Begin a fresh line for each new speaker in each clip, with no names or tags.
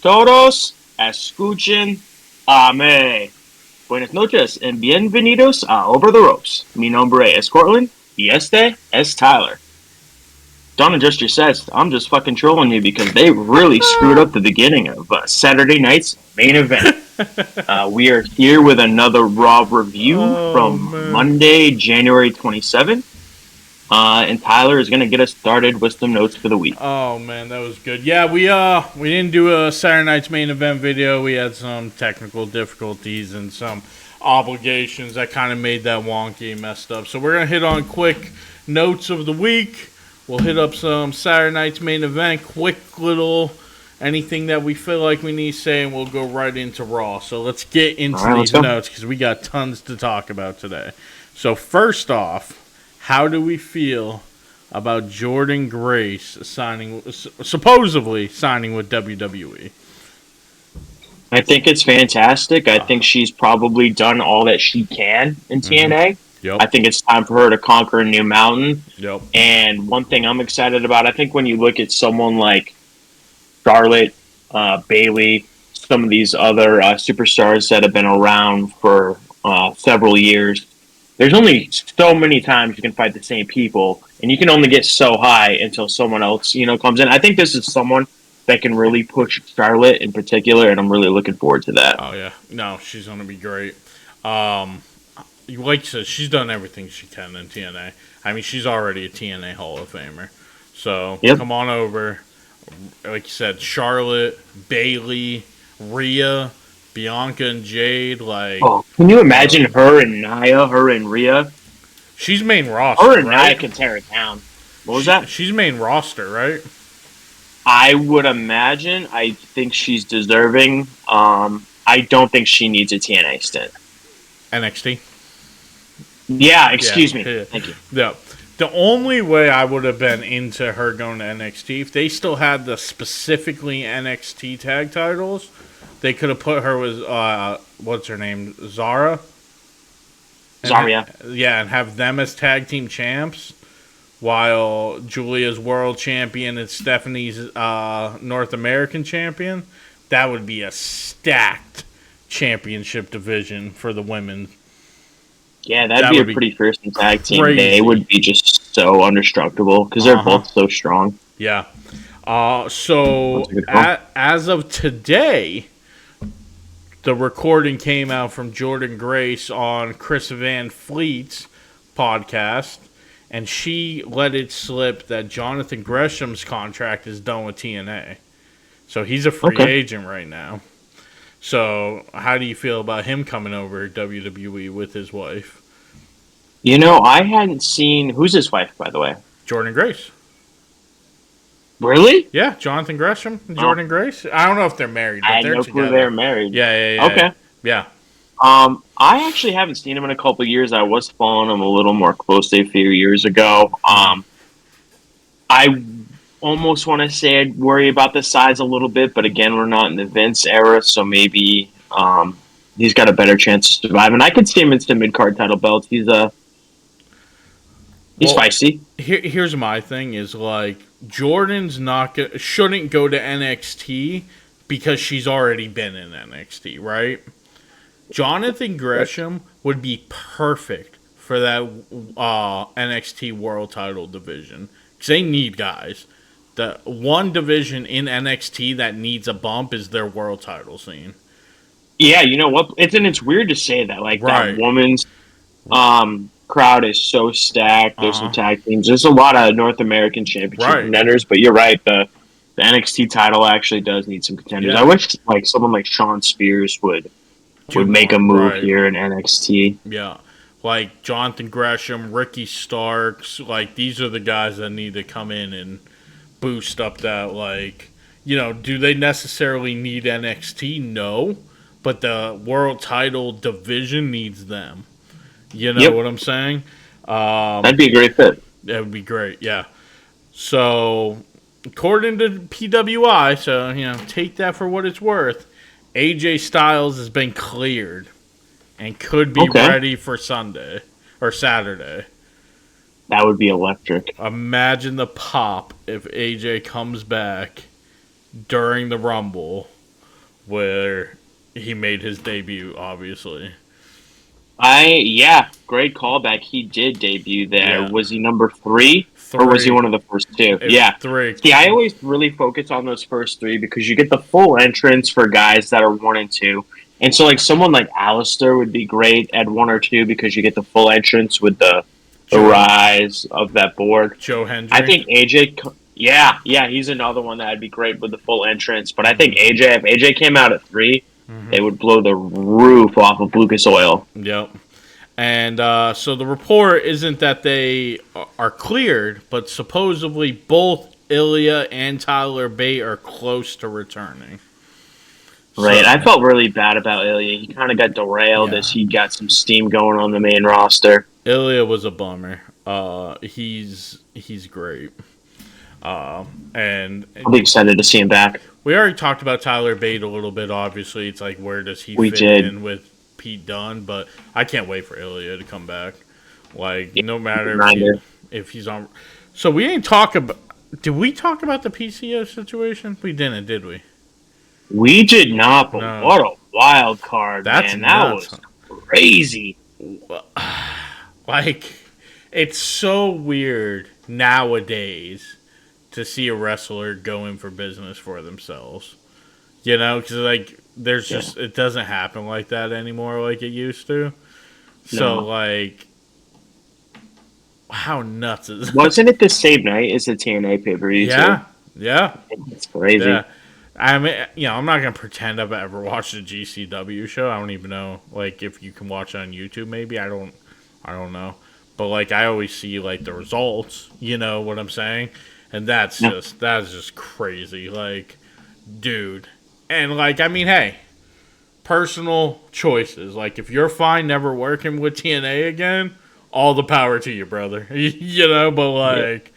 Todos escuchen a me. Buenas noches and bienvenidos a Over the Ropes. Mi nombre es Cortland y este es Tyler. Don't adjust your sets. I'm just fucking trolling you because they really screwed up the beginning of Saturday night's main event. We are here with another Raw review from Monday, January 27th. And Tyler is going to get us started with some notes for the week.
Oh man, that was good. Yeah, we didn't do a Saturday night's main event video. We had some technical difficulties and some obligations that kind of made that wonky and messed up. So we're gonna hit on quick notes of the week. We'll hit up some Saturday night's main event, quick little anything that we feel like we need to say, and we'll go right into Raw. So let's get into these notes because we got tons to talk about today. So first off, how do we feel about Jordynne Grace supposedly signing with WWE?
I think it's fantastic. I think she's probably done all that she can in TNA.
Yep.
I think it's time for her to conquer a new mountain.
Yep.
And one thing I'm excited about, I think when you look at someone like Charlotte, Bayley, some of these other superstars that have been around for several years, there's only so many times you can fight the same people, and you can only get so high until someone else, comes in. I think this is someone that can really push Charlotte in particular, and I'm really looking forward to that.
Oh, yeah. No, she's going to be great. Like you said, she's done everything she can in TNA. I mean, she's already a TNA Hall of Famer. So, Come on over. Like you said, Charlotte, Bayley, Rhea, Bianca and Jade,
can you imagine her and Nia, her and Rhea?
She's main roster,
her and
right?
Nia can tear it down. What was that?
She's main roster, right?
I would imagine. I think she's deserving. I don't think she needs a TNA stint.
NXT?
Yeah, excuse me. Thank you.
Yeah. The only way I would have been into her going to NXT, if they still had the specifically NXT tag titles, they could have put her with, what's her name, Zara?
Zarya.
And have them as tag team champs, while Julia's world champion and Stephanie's North American champion. That would be a stacked championship division for the women.
Yeah, that'd be a pretty fearsome tag team.
Crazy.
They would be just so undestructible because they're both so strong.
Yeah. As of today, the recording came out from Jordynne Grace on Chris Van Fleet's podcast, and she let it slip that Jonathan Gresham's contract is done with TNA. So he's a free agent right now. So how do you feel about him coming over to WWE with his wife?
I hadn't seen... Who's his wife, by the way?
Jordynne Grace.
Really?
Yeah, Jonathan Gresham and Jordynne Grace. I don't know if they're married, but they're together.
They're married.
Yeah.
Okay.
Yeah.
I actually haven't seen him in a couple of years. I was following him a little more closely a few years ago. I almost want to say I'd worry about the size a little bit, but again, we're not in the Vince era, so maybe he's got a better chance to survive. And I could see him into mid-card title belts. He's spicy.
Here's my thing: is Jordynne's shouldn't go to NXT because she's already been in NXT, right? Jonathan Gresham would be perfect for that NXT World Title division because they need guys. The one division in NXT that needs a bump is their World Title scene.
Yeah, you know what? It's weird to say that. That woman's crowd is so stacked. There's some tag teams. There's a lot of North American Championship contenders, but you're right. The NXT title actually does need some contenders. Yeah. I wish someone like Shawn Spears would make a move here in NXT.
Yeah. Like Jonathan Gresham, Ricky Starks, these are the guys that need to come in and boost up that, do they necessarily need NXT? No. But the world title division needs them. You know what I'm saying?
That'd be a great fit.
That would be great, yeah. So, according to PWI, so, take that for what it's worth, AJ Styles has been cleared and could be ready for Sunday or Saturday.
That would be electric.
Imagine the pop if AJ comes back during the Rumble where he made his debut, obviously.
Yeah, great callback. He did debut there.
Yeah.
Was he number 3 or was he
Three.
one of the first two?
It's
Yeah.
three.
See, I always really focus on those first three because you get the full entrance for guys that are 1 and 2. And so, like, someone like Alistair would be great at 1 or 2 because you get the full entrance with the
Joe
rise of that board.
Joe
I
Hendry.
think yeah, he's another one that would be great with the full entrance. But I think
Mm-hmm.
if AJ came out at 3,
Mm-hmm.
they would blow the roof off of Lucas Oil.
Yep. And so the report isn't that they are cleared, but supposedly both Ilya and Tyler Bate are close to returning.
Right.
So
I felt really bad about Ilya. He kind of got derailed as
yeah,
he got some steam going on the main roster.
Ilya was a bummer. He's great. And
I'll be excited to see him back.
we already talked about Tyler Bate a little bit. Obviously, it's like where does he
We
fit
did.
in with Pete Dunne? But I can't wait for Ilya to come back. Like
Yeah,
no matter
reminder.
if he's on. So we didn't talk about. Did we talk about the PCO situation? We didn't, did we?
We did not, but
No.
what a wild card,
That's
man. That
nuts.
was crazy.
Like, it's so weird nowadays to see a wrestler go in for business for themselves. You know, because, like, there's just, it doesn't happen like that anymore like it used to. So,
No.
like, how nuts is that?
Wasn't it the same night as the TNA pay per view,
Yeah, yeah,
too? It's crazy.
yeah. I mean, you know, I'm not gonna pretend I've ever watched a GCW show. I don't even know, like, if you can watch it on YouTube. Maybe I don't know. But like, I always see like the results. You know what I'm saying? And that's
Yeah.
just crazy. Like, dude, and like, I mean, hey, personal choices. Like, if you're fine never working with TNA again, all the power to you, brother. You know, but like,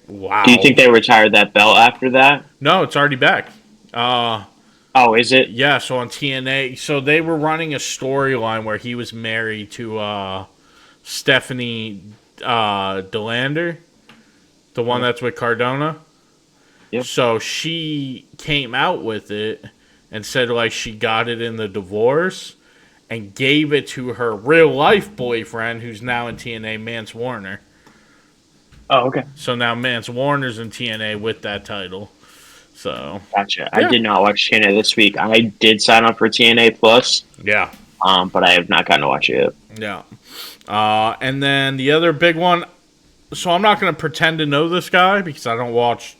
wow.
Do you think they retired that belt after that?
No, it's already back.
Oh, is it?
Yeah, so on TNA, so they were running a storyline where he was married to Stephanie DeLander, the one that's with Cardona.
Yep.
So she came out with it and said like she got it in the divorce and gave it to her real life boyfriend who's now in TNA, Mance Warner.
Oh, okay.
So now Mance Warner's in TNA with that title. So
Gotcha.
Yeah.
I did not watch TNA this week. I did sign up for TNA Plus,
yeah.
but I have not gotten to watch it yet.
Yeah. And then the other big one. So I'm not going to pretend to know this guy because I don't watch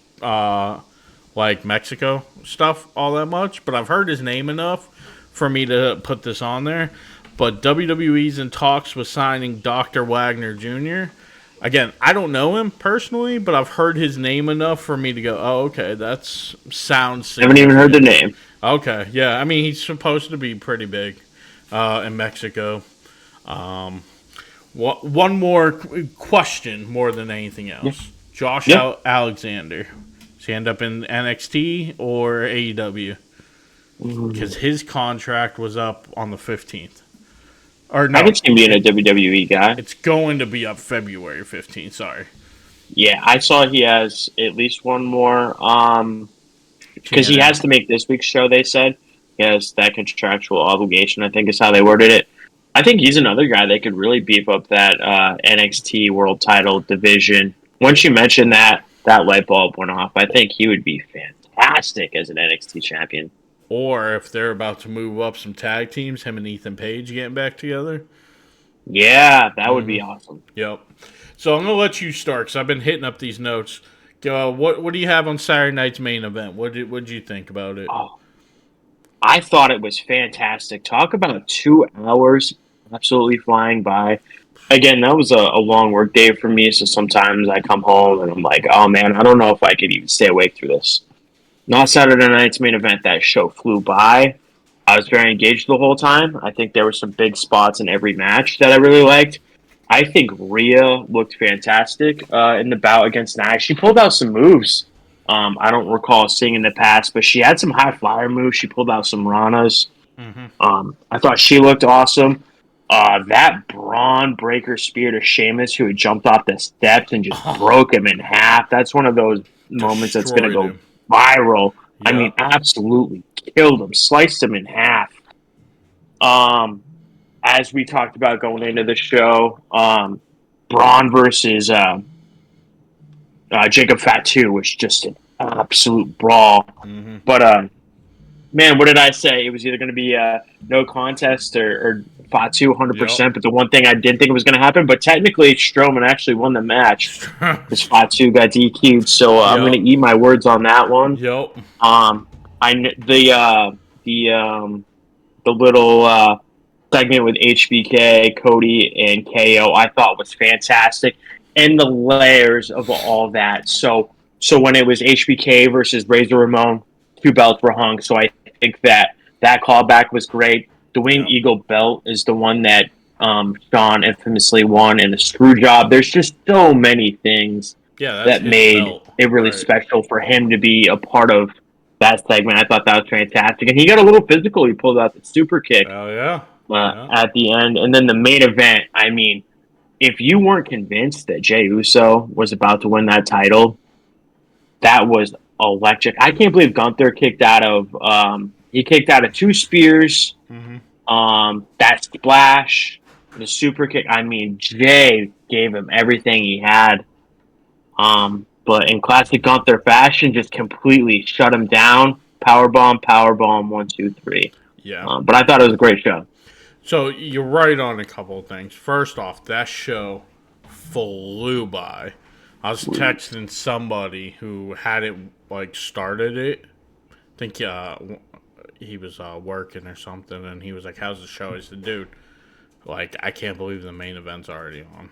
like Mexico stuff all that much, but I've heard his name enough for me to put this on there. But WWE's in talks with signing Dr. Wagner Jr. Again, I don't know him personally, but I've heard his name enough for me to go, oh, okay, that sounds
I haven't even heard the name.
Okay, yeah. I mean, he's supposed to be pretty big in Mexico. One more question more than anything else.
Yeah.
Josh
Yeah.
Alexander. Does he end up in NXT or AEW? Because his contract was up on the 15th. Or no,
I could see him being a WWE guy.
it's going to be up February 15th. Sorry.
Yeah, I saw he has at least one more. Because he
TNA.
has to make this week's show. They said he has that contractual obligation. I think is how they worded it. I think he's another guy that could really beef up that NXT World Title division. Once you mentioned that light bulb went off. I think he would be fantastic as an NXT champion.
Or if they're about to move up some tag teams, him and Ethan Page getting back together.
Yeah, that would be awesome.
Yep. So I'm gonna let you start because I've been hitting up these notes. What do you have on Saturday night's main event? What did you think about it?
Oh, I thought it was fantastic. Talk about 2 hours absolutely flying by. Again, that was a long work day for me, so sometimes I come home and I'm like, oh man, I don't know if I could even stay awake through this. Not Saturday night's main event. That show flew by. I was very engaged the whole time. I think there were some big spots in every match that I really liked. I think Rhea looked fantastic in the bout against Nia. She pulled out some moves I don't recall seeing in the past, but she had some high flyer moves. She pulled out some Ranas. I thought she looked awesome. That Braun Breaker spear to Sheamus, who had jumped off the steps and just broke him in half. That's one of those moments that's going to
Destroyed
go
him.
viral I
Yeah.
mean, absolutely killed him, sliced him in half. Um, as we talked about going into the show, Braun versus Jacob Fatu was just an absolute brawl.
Mm-hmm.
But man, what did I say? It was either going to be no contest or Fatu
Yep.
100%. But the one thing I didn't think was going to happen, but technically Strowman actually won the match because Fatu got DQ'd. So I'm going to
Yep.
eat my words on that one.
Yep.
Um, the the little segment with HBK, Cody, and KO I thought was fantastic, and the layers of all that. So when it was HBK versus Razor Ramon, two belts were hung. So I think that callback was great. The Winged
Yep.
Eagle belt is the one that Sean infamously won, and the screw job. There's just so many things
Yeah, that's
that
his
made
belt.
it really
Right.
special for him to be a part of that segment. I thought that was fantastic, and he got a little physical. He pulled out the super kick
Oh yeah. Yeah.
at the end, and then the main event. I mean, if you weren't convinced that Jey Uso was about to win that title, that was electric. I can't believe Gunther kicked out of he kicked out of two spears.
Mm-hmm.
That splash, the super kick. I mean, Jay gave him everything he had. But in classic Gunther fashion, just completely shut him down. Power bomb, 1, 2, 3.
Yeah.
But I thought it was a great show.
So you're right on a couple of things. First off, that show flew by. I was texting somebody who had it like started it. I think he was working or something, and he was like, "How's the show?" I said, "Dude, like I can't believe the main event's already on."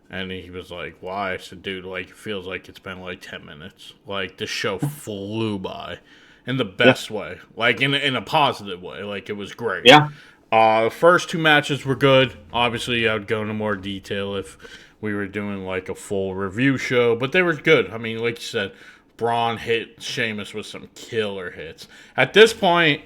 And he was like, "Why?" I said, "Dude, like it feels like it's been like 10 minutes. Like the show flew by, in the
Yeah,
best way, like in a positive way. Like it was great."
yeah,
The first two matches were good. Obviously, I would go into more detail if we were doing like a full review show, but they were good. I mean, like you said, Braun hit Sheamus with some killer hits. At this point,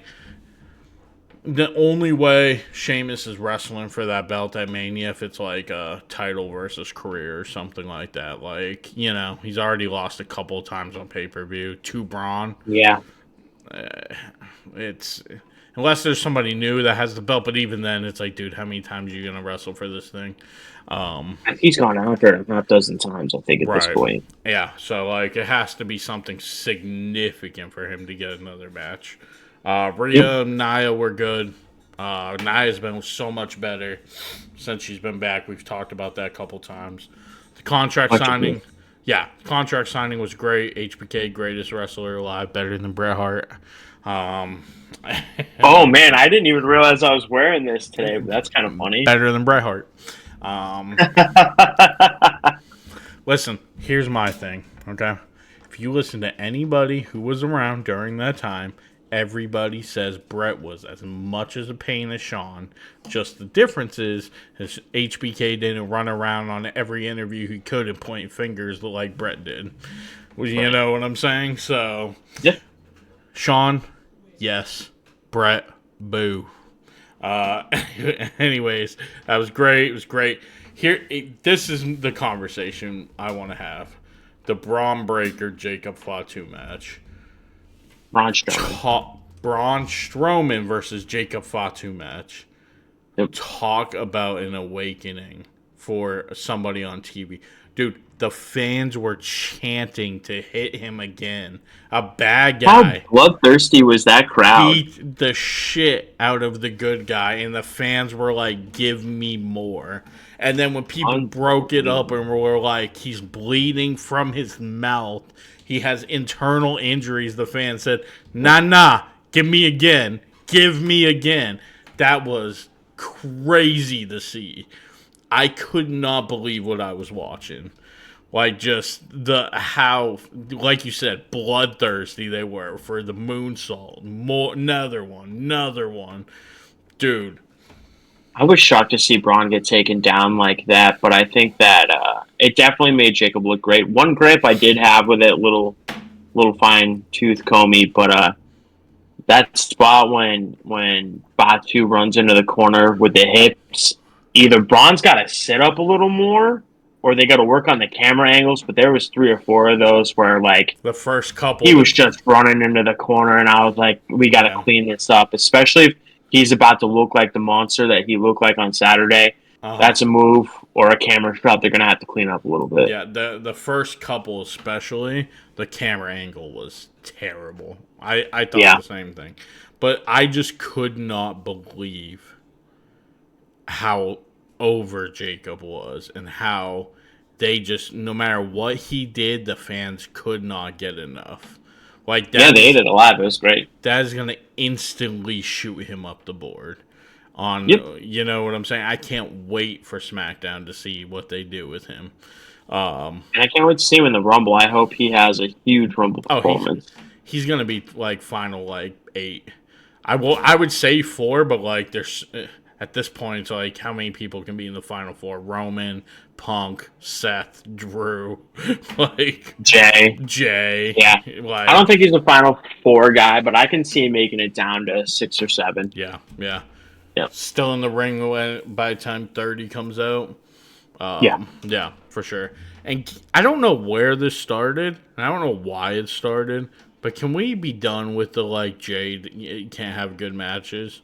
the only way Sheamus is wrestling for that belt at Mania if it's like a title versus career or something like that. Like, you know, he's already lost a couple of times on pay per view to Braun.
yeah.
It's unless there's somebody new that has the belt, but even then, it's like, dude, how many times are you gonna wrestle for this thing?
He's gone after him half dozen times, I think, at this
Right.
point.
Yeah. So like, it has to be something significant for him to get another match.
Yep.
Rhea and Nia were good. Nia's been so much better since she's been back. We've talked about that a couple times. The contract
Electric.
signing, yeah, contract signing was great. HBK, greatest wrestler alive, better than Bret Hart. Um,
Oh man, I didn't even realize I was wearing this today. But that's kind of funny.
better than Bret Hart. Um, Listen, here's my thing, okay? If you listen to anybody who was around during that time, everybody says Brett was as much as a pain as Sean. Just the difference is HBK didn't run around on every interview he could and point fingers like Brett did. Well, you
Right.
know what I'm saying? So,
Yeah.
Sean, yes. Brett, boo. Uh, anyways, that was great. It was great. This is the conversation I want to have. The Braun Breaker Jacob Fatu match.
Braun Strowman.
Braun Strowman versus Jacob Fatu match.
Yep.
Talk about an awakening for somebody on TV. Dude, the fans were chanting to hit him again. A bad
How
guy
bloodthirsty was that crowd?
beat the shit out of the good guy, and the fans were like, "Give me more." And then when people broke it up and were like, "He's bleeding from his mouth, he has internal injuries," the fans said, "Nah, give me again, give me again." That was crazy to see. I could not believe what I was watching. Like just the how, like you said, bloodthirsty they were for the moonsault. More, another one, dude.
I was shocked to see Braun get taken down like that, but I think that it definitely made Jacob look great. One grip I did have with it, little fine tooth comey, but that spot when Batu runs into the corner with the hips, either Braun's got to sit up a little more, or they got to work on the camera angles. But there was 3 or 4 of those where like
The first couple
he
that
was just running into the corner, and I was like, we got to
yeah.
clean this up, especially if he's about to look like the monster that he looked like on Saturday.
Uh-huh.
That's a move or a camera shot they're gonna have to clean up a little bit.
Yeah, the first couple especially, the camera angle was terrible. I thought
Yeah,
the same thing. But I just could not believe how over Jacob was and how they just no matter what he did, the fans could not get enough. Like
yeah,
that
they ate
is
it alive. It was great.
that is gonna instantly shoot him up the board.
Yep,
You know what I'm saying? I can't wait for SmackDown to see what they do with him.
and I can't wait to see him in the Rumble. I hope he has a huge Rumble
Oh,
performance.
he's gonna be like final like 8. I would say 4, but like there's at this point it's like how many people can be in the final 4? Roman, Punk, Seth, Drew, like
Jay,
Jay.
yeah, I
Like
don't think he's a Final Four guy, but I can see him making it down to 6 or 7.
yeah.
Yep.
Still in the ring by the time 30 comes out.
Yeah.
Yeah, for sure. And I don't know where this started, and I don't know why it started, but can we be done with the like Jay you can't have good matches?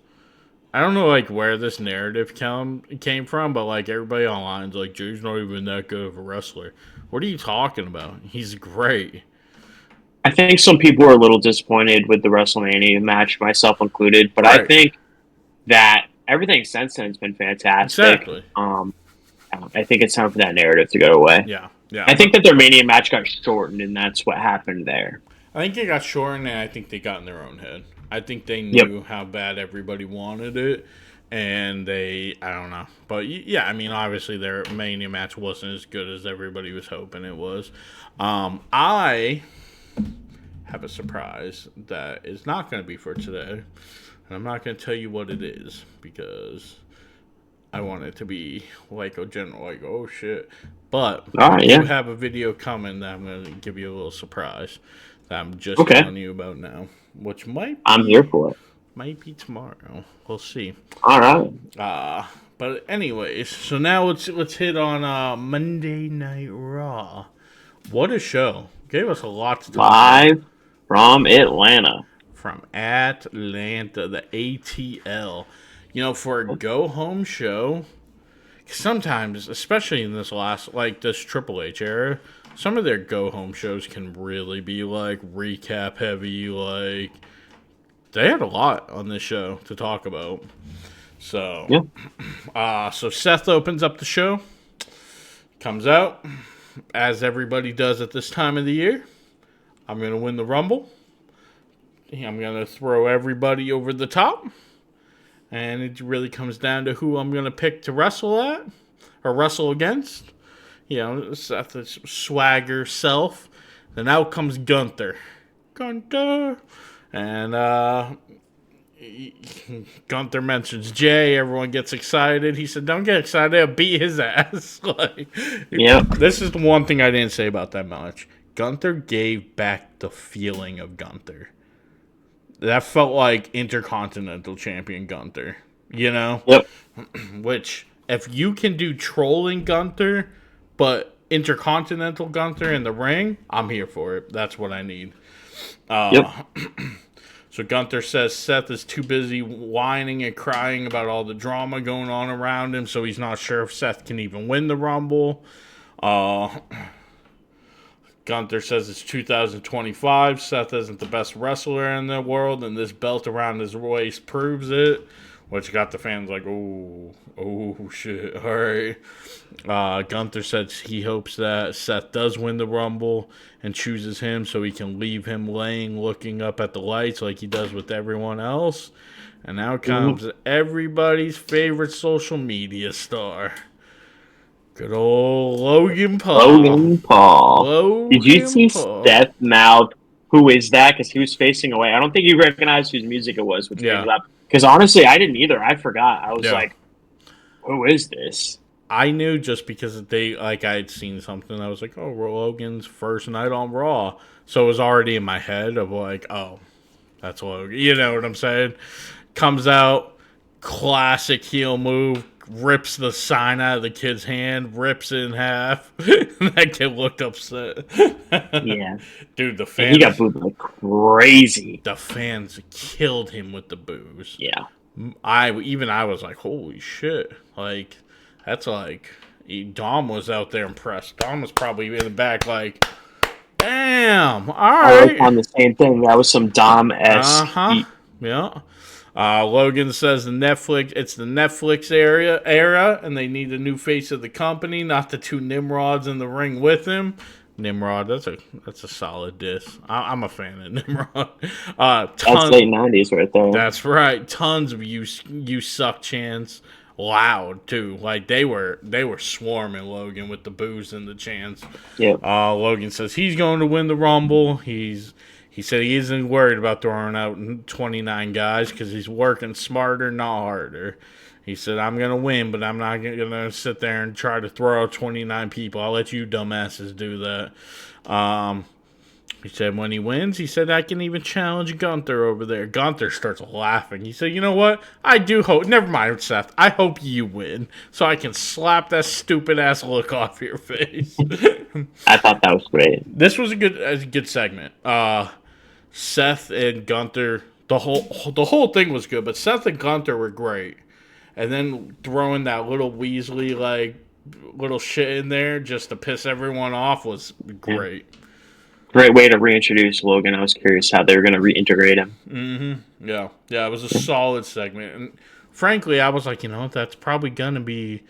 I don't know like where this narrative came from, but like everybody online's like Jay's not even that good of a wrestler. What are you talking about? He's great.
I think some people were a little disappointed with the WrestleMania match, myself included, but I
Right.
think that everything since then has been fantastic.
Exactly.
I think it's time for that narrative to go away.
Yeah. Yeah.
I think that their Mania match got shortened, and that's what happened there.
I think it got shortened, and I think they got in their own head. I think they
Yep.
knew how bad everybody wanted it, and I don't know. But yeah, I mean, obviously their Mania match wasn't as good as everybody was hoping it was. I have a surprise that is not going to be for today, and I'm not going to tell you what it is because I want it to be like a general, like, oh shit. But
All
I
right,
do
yeah.
have a video coming that I'm going to give you a little surprise that I'm just
Okay.
telling you about now, which
I'm here for it.
might be tomorrow. We'll see.
All right.
But anyways, so now let's hit on Monday Night Raw. What a show! Gave us a lot to talk about.
Live from Atlanta.
From Atlanta, the ATL. You know, for a go home show, sometimes, especially in this this Triple H era, some of their go home shows can really be like recap heavy. Like, they had a lot on this show to talk about. So,
Yeah.
so Seth opens up the show, comes out, as everybody does at this time of the year. I'm going to win the Rumble. I'm going to throw everybody over the top. And it really comes down to who I'm going to pick to wrestle at or wrestle against. You know, Seth's swagger self. Then out comes Gunther. And Gunther mentions Jay. Everyone gets excited. He said, don't get excited. I'll beat his ass. This is the one thing I didn't say about that match. Gunther gave back the feeling of Gunther. That felt like Intercontinental Champion Gunther, you know?
Yep.
Which, if you can do trolling Gunther, but Intercontinental Gunther in the ring, I'm here for it. That's what I need. So Gunther says Seth is too busy whining and crying about all the drama going on around him, so he's not sure if Seth can even win the Rumble. Gunther says it's 2025. Seth isn't the best wrestler in the world, and this belt around his waist proves it. Which got the fans like, oh shit, all right. Gunther says he hopes that Seth does win the Rumble and chooses him so he can leave him laying looking up at the lights like he does with everyone else. And now comes everybody's favorite social media star. Good old Logan Paul.
Did you see Seth mouth, who is that? Because he was facing away. I don't think he recognized whose music it was, which made me laugh. Because honestly, I didn't either. I forgot. I was like, who is this?
I knew just because I had seen something. I was like, oh, Logan's first night on Raw. So it was already in my head of like, oh, that's Logan. You know what I'm saying? Comes out, classic heel move, rips the sign out of the kid's hand, rips it in half. That kid looked upset.
Yeah,
Dude,
and he got booed like crazy.
the fans killed him with the boos.
Yeah,
I was like, holy shit! Like that's like Dom was out there impressed. Dom was probably in the back like, damn, all
I wrote
right,
on the same thing. That was some Dom
uh
esque
huh,
heat.
yeah. Logan says it's the Netflix era, and they need a new face of the company, not the two Nimrods in the ring with him. Nimrod, that's a solid diss. I'm a fan of Nimrod.
That's late '90s right there.
That's right. Tons of you suck chants. Loud too. Like they were swarming Logan with the boos and the chants.
Yep.
Logan says he's going to win the Rumble. He said he isn't worried about throwing out 29 guys because he's working smarter, not harder. He said, I'm going to win, but I'm not going to sit there and try to throw out 29 people. I'll let you dumbasses do that. He said when he wins, he said, I can even challenge Gunther over there. Gunther starts laughing. He said, you know what? I do hope, never mind, Seth. I hope you win so I can slap that stupid ass look off your face.
I thought that was great.
This was a good segment. Seth and Gunther, the whole thing was good, but Seth and Gunther were great. And then throwing that little Weasley like little shit in there just to piss everyone off was great.
Yeah. Great way to reintroduce Logan. I was curious how they were going to reintegrate him.
Mm-hmm. Yeah, it was a solid segment, and frankly, I was like, that's probably gonna be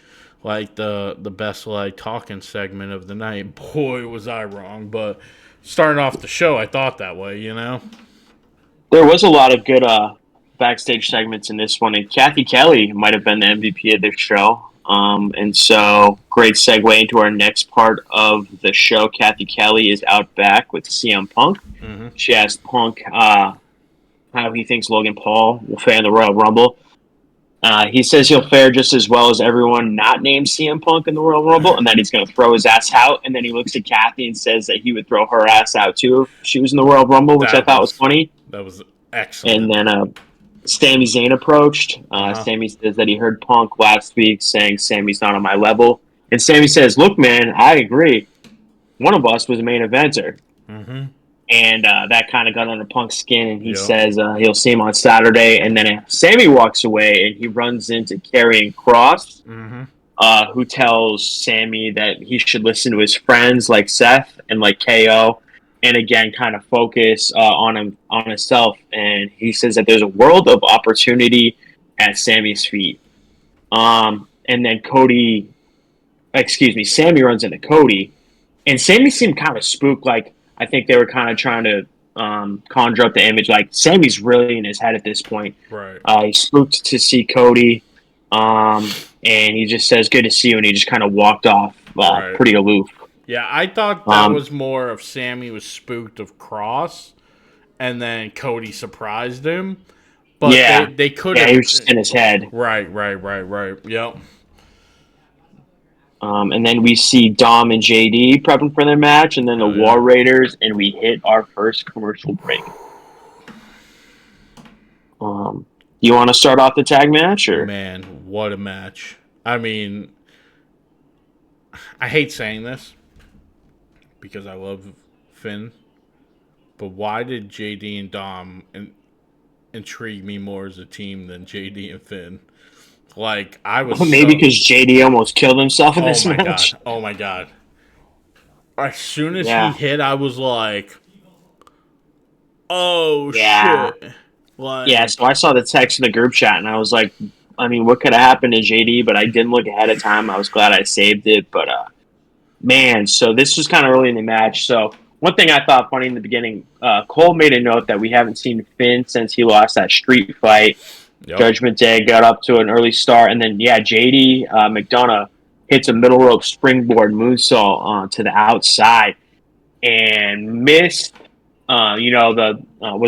like the best like talking segment of the night. Boy, was I wrong! But starting off the show, I thought that way.
There was a lot of good backstage segments in this one, and Kathy Kelly might have been the MVP of this show. And so, great segue into our next part of the show. Kathy Kelly is out back with CM Punk.
Mm-hmm.
She asked Punk how he thinks Logan Paul will fare in the Royal Rumble. He says he'll fare just as well as everyone not named CM Punk in the Royal Rumble, and that he's going to throw his ass out. And then he looks at Kathy and says that he would throw her ass out too if she was in the Royal Rumble, which I thought was funny.
That was excellent.
And then Sami Zayn approached. Sami says that he heard Punk last week saying Sami's not on my level. And Sami says, look, man, I agree. One of us was a main eventer.
Mm-hmm.
And that kind of got under Punk's skin. And he says he'll see him on Saturday. And then Sami walks away and he runs into Karrion Kross, who tells Sami that he should listen to his friends like Seth and like KO. And again, kind of focus on himself. And he says that there's a world of opportunity at Sami's feet. And then Sami runs into Cody. And Sami seemed kind of spooked. Like, I think they were kind of trying to conjure up the image. Like, Sami's really in his head at this point.
Right.
He's spooked to see Cody. And he just says, good to see you. And he just kind of walked off pretty aloof.
Yeah, I thought that was more of Sami was spooked of Cross, and then Cody surprised him. But they could have.
Yeah, he was just in his head.
Right. Yep.
And then we see Dom and JD prepping for their match, and then the War Raiders, and we hit our first commercial break. You want to start off the tag match? Or?
Man, what a match. I mean, I hate saying this, because I love Finn, but why did JD and Dom intrigue me more as a team than JD and Finn? Like, I was
maybe because JD almost killed himself in this match.
Oh my god! As soon as he hit, I was like, "Oh shit!" Like,
so I saw the text in the group chat, and I was like, I mean, what could have happened to JD? But I didn't look ahead of time. I was glad I saved it, but man, so this was kind of early in the match. So one thing I thought funny in the beginning, Cole made a note that we haven't seen Finn since he lost that street fight. Yep. Judgment Day got up to an early start, and then JD McDonough hits a middle rope springboard moonsault to the outside and missed. Was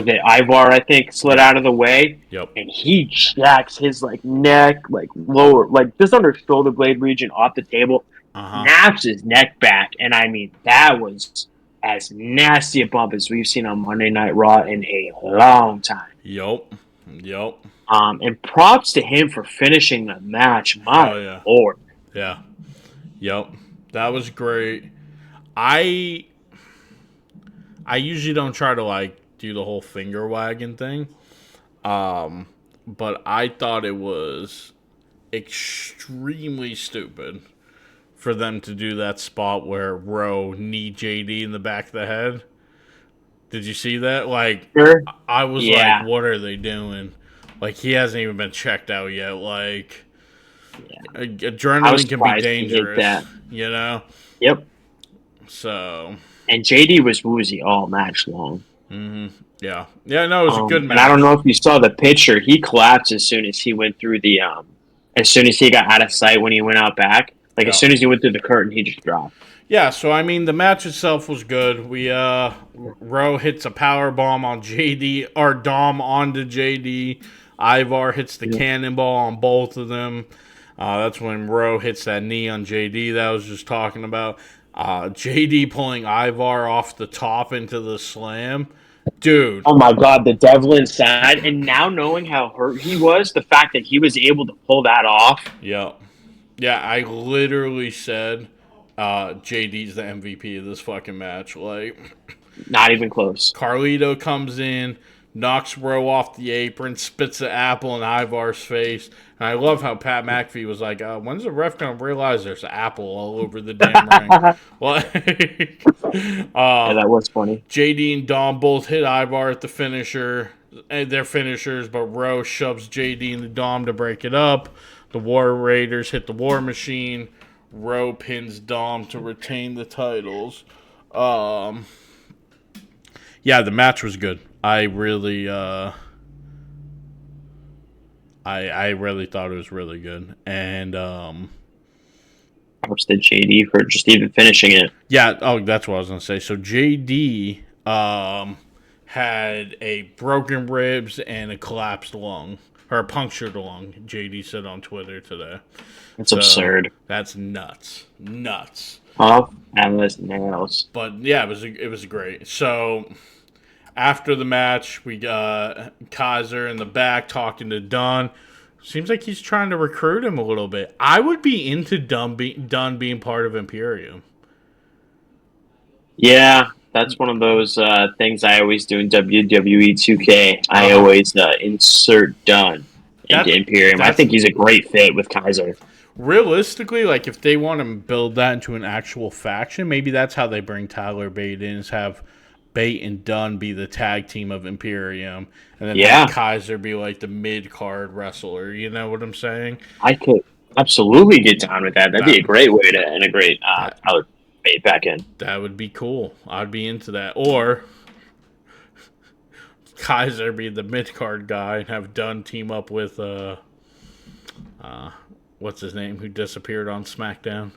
it Ivar? I think slid out of the way.
Yep.
And he jacks his neck, lower, just under shoulder blade region off the table. Snaps his neck back, and I mean that was as nasty a bump as we've seen on Monday Night Raw in a long time.
Yup. Yep.
And props to him for finishing the match. My
Hell yeah.
lord.
Yeah. Yep. That was great. I I usually don't try to like do the whole finger wagging thing. But I thought it was extremely stupid for them to do that spot where Rowe knee JD in the back of the head. Did you see that? Like,
Sure.
I was like,
Yeah.
what are they doing? Like, he hasn't even been checked out yet. Like,
Yeah. I was
adrenaline can be
surprised he hit
dangerous,
that.
you know?
Yep.
So,
And JD was woozy all match long.
yeah. Yeah, no, it was a good
And I don't
match.
know if you saw the picture. He collapsed as soon as he went through the as soon as he got out of sight when he went out back. Like as
Yeah.
soon as he went through the curtain, he just dropped.
Yeah, so I mean the match itself was good. We Rowe hits a power bomb on JD or Dom onto JD. Ivar hits the
Yeah.
cannonball on both of them. That's when Rowe hits that knee on JD that I was just talking about. JD pulling Ivar off the top into the slam. Dude,
Oh my God, the devil inside. And now knowing how hurt he was, the fact that he was able to pull that off,
yeah. Yeah, I literally said JD's the MVP of this fucking match. Like,
not even close.
Carlito comes in, knocks Rowe off the apron, spits the apple in Ivar's face. And I love how Pat McAfee was like, when's the ref going to realize there's an apple all over the damn ring?
Yeah,
Like,
that was funny.
JD and Dom both hit Ivar at the finisher. Their finishers, but Rowe shoves JD and the Dom to break it up. The War Raiders hit the War Machine. Rowe pins Dom to retain the titles. Yeah, the match was good. I really, I really thought it was really good, and
Props to JD for just even finishing it.
yeah. Oh, that's what I was gonna say. So JD, had a broken ribs and a collapsed lung or a punctured lung. JD said on Twitter today.
It's
So
absurd.
that's nuts.
Tough as nails.
But yeah, it was great. So after the match, we got Kaiser in the back talking to Dunn. Seems like he's trying to recruit him a little bit. I would be into Dunn being part of Imperium.
Yeah, that's one of those things I always do in WWE 2K. I
Uh-huh.
always insert Dunn into
That
Imperium. I
that's
think he's a great fit with Kaiser.
realistically, like if they want to build that into an actual faction, maybe that's how they bring Tyler Bate in, is have Bate and Dunn be the tag team of Imperium, and then
Yeah,
have Kaiser be like the mid card wrestler. You know what I'm saying?
I could absolutely get down with that. That'd be
That
a great way to integrate
that
Tyler Bate back in.
that would be cool. I'd be into that. Or Kaiser be the mid card guy and have Dunn team up with what's his name who disappeared on SmackDown.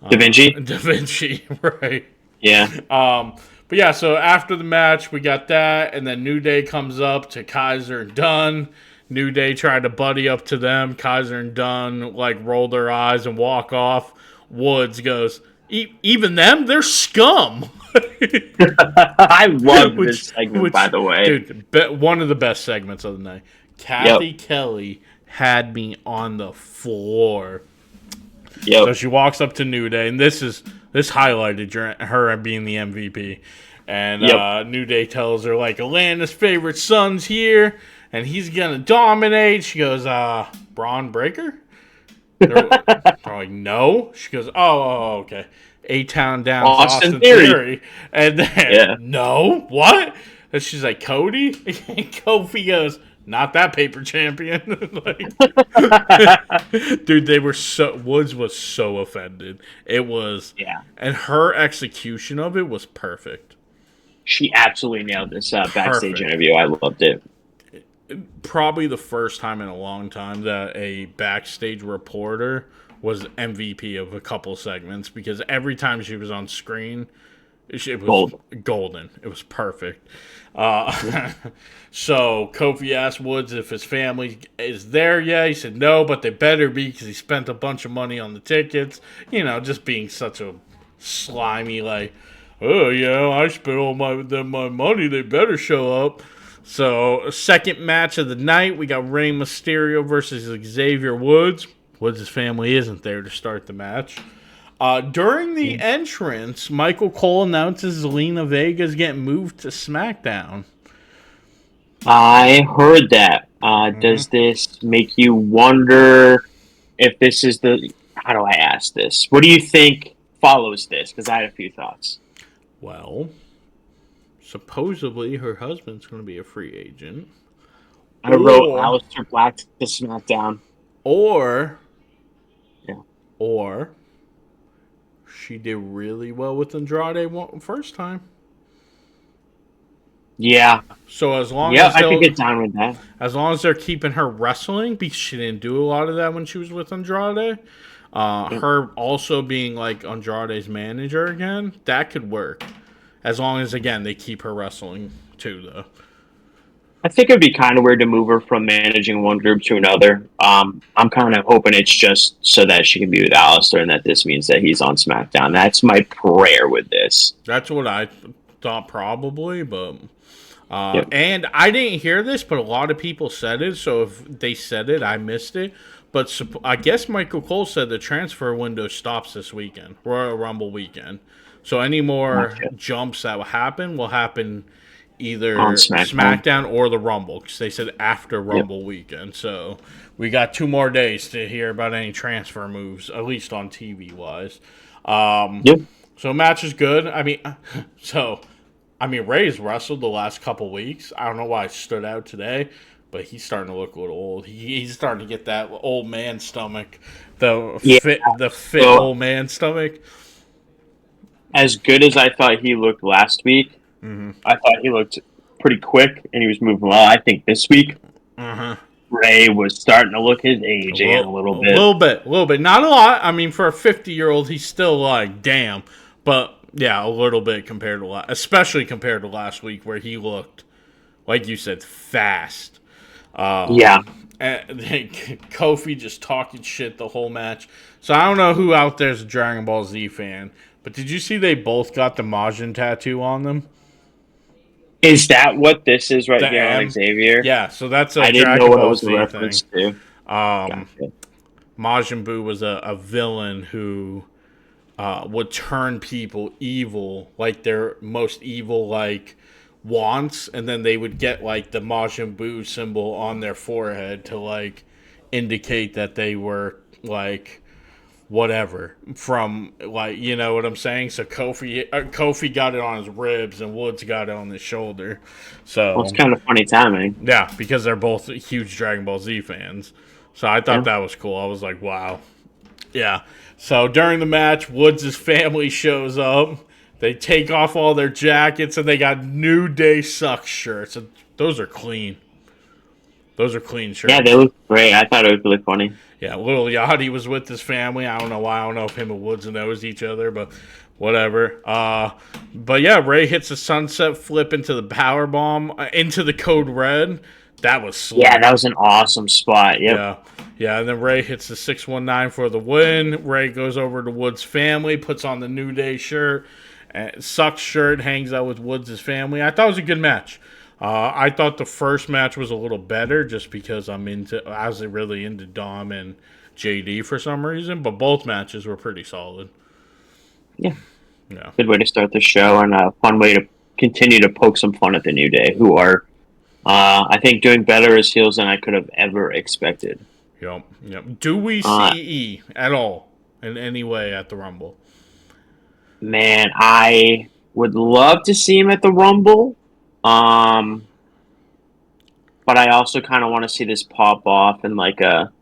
Da Vinci?
Da Vinci, right?
Yeah.
But yeah, so after the match, we got that, and then New Day comes up to Kaiser and Dunn. New Day tried to buddy up to them. Kaiser and Dunn like roll their eyes and walk off. Woods goes, even them, they're scum.
I love this segment, by the way.
Dude, one of the best segments of the night. Kathy Kelly had me on the floor.
Yep.
So she walks up to New Day, and this highlighted her being the MVP. And New Day tells her like Atlanta's favorite son's here, and he's gonna dominate. She goes, Braun Breaker. They're like, no. She goes, oh, okay. A-Town down, Austin Theory. And then, no, what? And she's like, Cody? And Kofi goes, not that paper champion. Like, dude, Woods was so offended. It was, and her execution of it was perfect.
She absolutely nailed this backstage interview. I loved it.
Probably the first time in a long time that a backstage reporter was MVP of a couple segments, because every time she was on screen, it was golden. It was perfect. So Kofi asked Woods if his family is there yet. He said no, but they better be, because he spent a bunch of money on the tickets. You know, just being such a slimy, like, oh yeah, I spent all my money. They better show up. So, second match of the night, we got Rey Mysterio versus Xavier Woods. Woods' family isn't there to start the match. During the entrance, Michael Cole announces Zelina Vega is getting moved to SmackDown.
I heard that. Does this make you wonder if this is the? How do I ask this? What do you think follows this? Because I had a few thoughts.
Well, supposedly her husband's going to be a free agent.
I wrote
Or,
Aleister Black to SmackDown.
or,
Yeah.
or, she did really well with Andrade first time.
Yeah.
So as long
Yeah,
as
I could
they'll
get down with that.
as long as they're keeping her wrestling, because she didn't do a lot of that when she was with Andrade.
Yep.
Her also being like Andrade's manager again, that could work. As long as again they keep her wrestling too, though.
I think it'd be kind of weird to move her from managing one group to another. I'm kind of hoping it's just so that she can be with Aleister and that this means that he's on SmackDown. That's my prayer with this.
That's what I thought probably, but
Yep.
and I didn't hear this, but a lot of people said it. So if they said it, I missed it. But I guess Michael Cole said the transfer window stops this weekend, Royal Rumble weekend. So any more
Gotcha.
jumps that will happen either
On SmackDown.
SmackDown or the Rumble, because they said after Rumble weekend. So we got 2 more days to hear about any transfer moves, at least on TV wise.
Yep.
So match is good. Ray's wrestled the last couple weeks. I don't know why it stood out today, but he's starting to look a little old. He's starting to get that old man stomach,
Yeah.
the fit
So,
old man stomach.
as good as I thought he looked last week, I thought he looked pretty quick and he was moving well. I think this week, Ray was starting to look his age again a little bit.
A little bit. Not a lot. I mean, for a 50-year-old, he's still like, damn. But yeah, a little bit compared to especially compared to last week where he looked, like you said, fast.
Yeah.
And Kofi just talking shit the whole match. So I don't know who out there's a Dragon Ball Z fan, but did you see they both got the Majin tattoo on them?
Is that what this is right
The
here
M?
on Xavier?
Yeah, so that's a
I didn't know
Dragon
what it
Ball
was a
Z
reference
thing.
to.
Um,
Gotcha.
Majin Buu was a villain who would turn people evil, like their most evil like wants, and then they would get like the Majin Buu symbol on their forehead to like indicate that they were like whatever from, like, you know what I'm saying. So Kofi got it on his ribs and Woods got it on his shoulder.
Well,
So
it's kind of funny timing.
yeah, because they're both huge Dragon Ball Z fans. So I thought
Yeah.
that was cool. I was like, wow. Yeah. So during the match, Woods' family shows up. They take off all their jackets and they got New Day Sucks shirts. And those are clean. Those are clean shirts.
Yeah, they look great. I thought it was really funny.
Yeah, Little Yachty was with his family. I don't know why. I don't know if him and Woods knows each other, but whatever. But yeah, Ray hits a sunset flip into the power bomb, into the code red. That was slick.
Yeah, that was an awesome spot. Yep.
Yeah. Yeah, and then Ray hits the 619 for the win. Ray goes over to Woods' family, puts on the New Day shirt. Sucks shirt, hangs out with Woods' family. I thought it was a good match. I thought the first match was a little better just because I was really into Dom and JD for some reason, but both matches were pretty solid.
Yeah.
Yeah.
Good way to start the show and a fun way to continue to poke some fun at the New Day, who are, I think, doing better as heels than I could have ever expected.
Yep. Do we see E at all in any way at the Rumble?
Man, I would love to see him at the Rumble. But I also kind of want to see this pop off and like a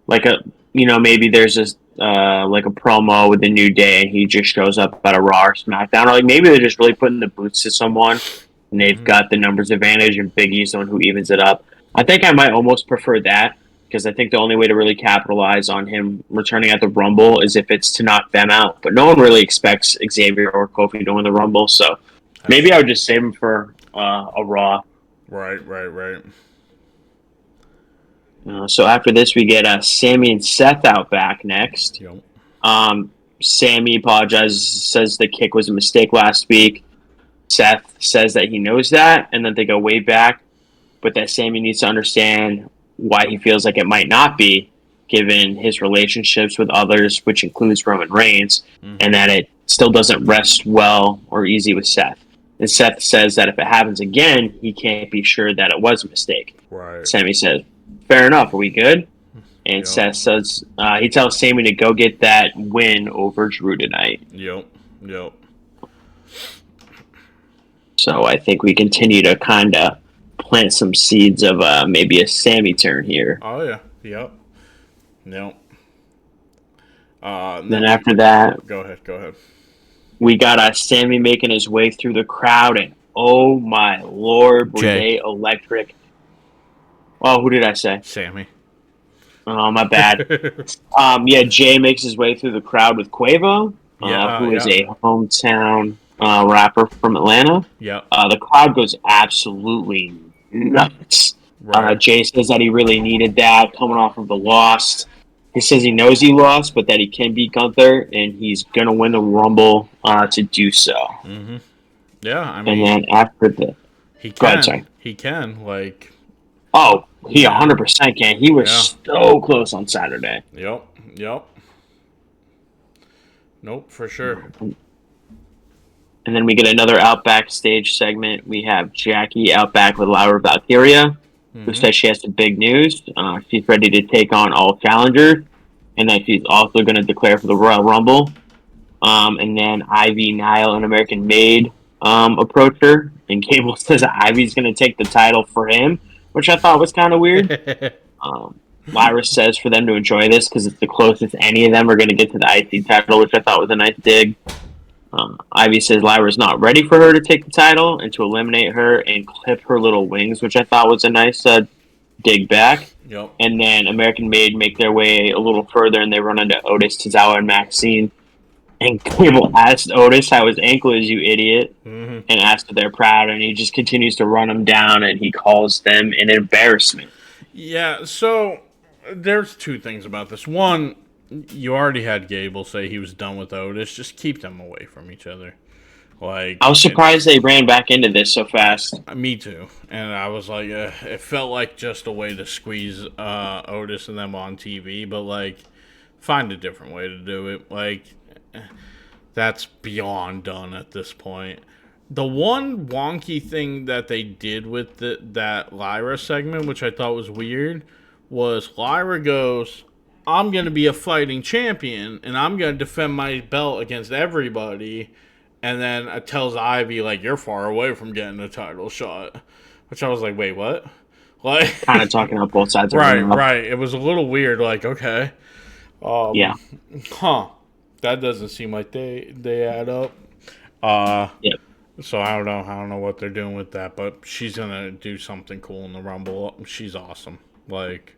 maybe there's this like a promo with the New Day and he just shows up at a Raw or SmackDown, or like maybe they're just really putting the boots to someone and they've got the numbers advantage and Big E's the one who evens it up. I think I might almost prefer that because I think the only way to really capitalize on him returning at the Rumble is if it's to knock them out. But no one really expects Xavier or Kofi to win the Rumble, so maybe I would just save him for a Raw.
Right.
So after this, we get Sammy and Seth out back next.
Yep.
Sammy apologizes, says the kick was a mistake last week. Seth says that he knows that, and then they go way back. but that Sammy needs to understand why he feels like it might not be, given his relationships with others, which includes Roman Reigns, and that it still doesn't rest well or easy with Seth. And Seth says that if it happens again, he can't be sure that it was a mistake.
Right.
Sammy says, "Fair enough. Are we good?" And
Yep.
Seth says he tells Sammy to go get that win over Drew tonight.
Yep. Yep.
So I think we continue to kind of plant some seeds of maybe a Sammy turn here.
Oh yeah. Yep. Yep.
Then after that,
go ahead. Go ahead.
we got Sammy making his way through the crowd, and oh my lord, were
Jay.
they electric! Oh, who did I say?
Sammy.
Oh, my bad. Yeah, Jay makes his way through the crowd with Quavo, who is a hometown rapper from Atlanta.
Yeah.
The crowd goes absolutely nuts.
Right.
Jay says that he really needed that coming off of the loss. He says he knows he lost, but that he can beat Gunther, and he's going to win the Rumble to do so.
Mm-hmm. Yeah, I mean,
And then after the...
he
Go
can.
ahead, sorry.
He can, like...
Oh, he 100% can. He was so close on Saturday.
Yep. Yep. Nope, for sure.
And then we get another Outback stage segment. We have Jackie Outback with Laura Valkyria, who says she has some big news. She's ready to take on all challengers, and that she's also going to declare for the Royal Rumble. And then Ivy, Nile, and American Made approach her, and Cable says Ivy's going to take the title for him, which I thought was kind of weird. Lyra says for them to enjoy this because it's the closest any of them are going to get to the IC title, which I thought was a nice dig. Ivy says Lyra's not ready for her to take the title and to eliminate her and clip her little wings, which I thought was a nice dig back.
Yep.
And then American Made make their way a little further and they run into Otis, Tozawa, and Maxine. And Cable asked Otis how his ankle is, you idiot, and asked if they're proud, and he just continues to run them down and he calls them an embarrassment.
Yeah, so there's two things about this. One, you already had Gable say he was done with Otis. Just keep them away from each other. Like,
I was surprised they ran back into this so fast.
Me too. And I was like, it felt like just a way to squeeze Otis and them on TV, but like, find a different way to do it. Like, that's beyond done at this point. The one wonky thing that they did with that Lyra segment, which I thought was weird, was Lyra goes, I'm going to be a fighting champion, and I'm going to defend my belt against everybody. And then it tells Ivy, like, you're far away from getting a title shot. Which I was like, wait, what? Like,
kind of talking out both sides.
Right. It was a little weird. Like, okay.
Yeah.
Huh. That doesn't seem like they add up.
Yep.
So I don't know what they're doing with that, but she's gonna do something cool in the Rumble. She's awesome. Like,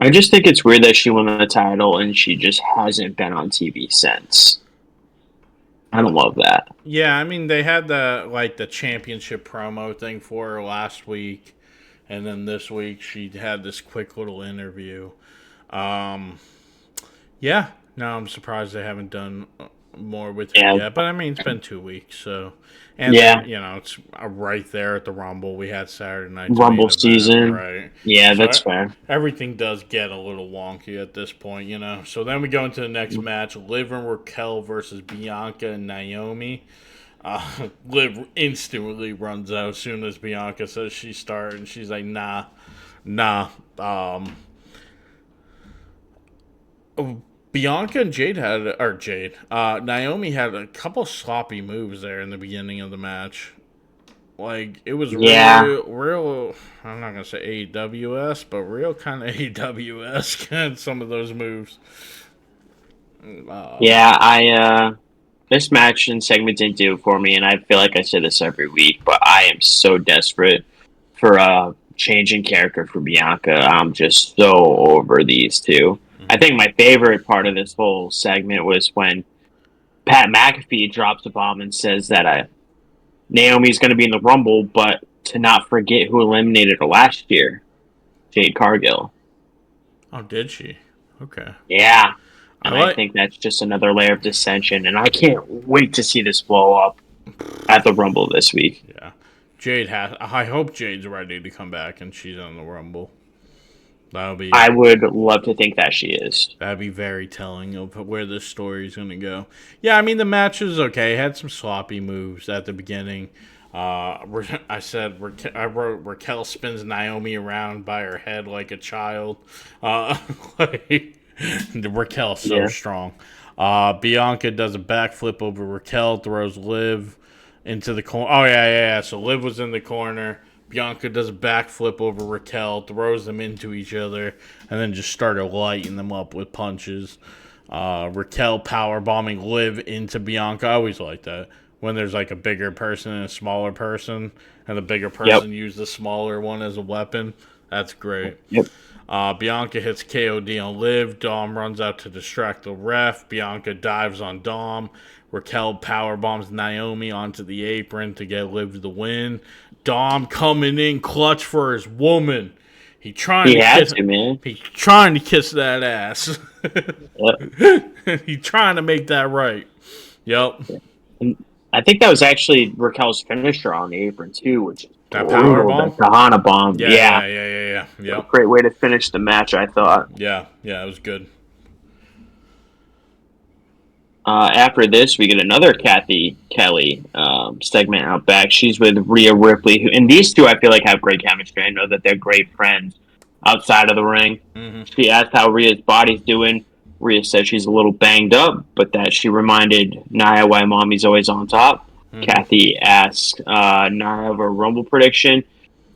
I just think it's weird that she won the title and she just hasn't been on TV since. I don't love that.
Yeah, I mean they had the championship promo thing for her last week, and then this week she had this quick little interview. Yeah, no, I'm surprised they haven't done more with her yet. But I mean, it's been 2 weeks, so and then, it's right there at the Rumble. We had Saturday night
Rumble season,
right?
Yeah, so that's fair.
Everything does get a little wonky at this point, So then we go into the next match: Liv and Raquel versus Bianca and Naomi. Liv instantly runs out as soon as Bianca says she started, and she's like, nah. Bianca and Naomi had a couple sloppy moves there in the beginning of the match. Like, it was real, I'm not going to say AWS, but real kind of AWS, some of those moves.
This match and segment didn't do it for me, and I feel like I say this every week, but I am so desperate for a change in character for Bianca. I'm just so over these two. I think my favorite part of this whole segment was when Pat McAfee drops a bomb and says that Naomi's going to be in the Rumble, but to not forget who eliminated her last year, Jade Cargill.
Oh, did she? Okay.
Yeah. And I think that's just another layer of dissension, and I can't wait to see this blow up at the Rumble this week.
Yeah. I hope Jade's ready to come back and she's on the Rumble.
I would love to think that she is.
That'd be very telling of where this story is going to go. Yeah, I mean, the match was okay. It had some sloppy moves at the beginning. I wrote Raquel spins Naomi around by her head like a child. Raquel's so strong. Bianca does a backflip over Raquel, throws Liv into the corner. Oh, yeah. So Liv was in the corner. Bianca does a backflip over Raquel, throws them into each other, and then just started lighting them up with punches. Raquel powerbombing Liv into Bianca. I always like that. When there's like a bigger person and a smaller person, and the bigger person used the smaller one as a weapon. That's great.
Yep.
Bianca hits KOD on Liv. Dom runs out to distract the ref. Bianca dives on Dom. Raquel powerbombs Naomi onto the apron to get Liv the win. Dom coming in clutch for his woman. He's trying to kiss that ass. Yep. He's trying to make that right. Yep.
I think that was actually Raquel's finisher on the apron too, which is
that power bomb,
the Kahana bomb.
Yeah.
Great way to finish the match, I thought.
Yeah, it was good.
After this, we get another Kathy Kelly segment out back. She's with Rhea Ripley, and these two I feel like have great chemistry. I know that they're great friends outside of the ring. Mm-hmm. She asked how Rhea's body's doing. Rhea said she's a little banged up, but that she reminded Nia why Mommy's always on top. Mm-hmm. Kathy asked Nia of a Rumble prediction,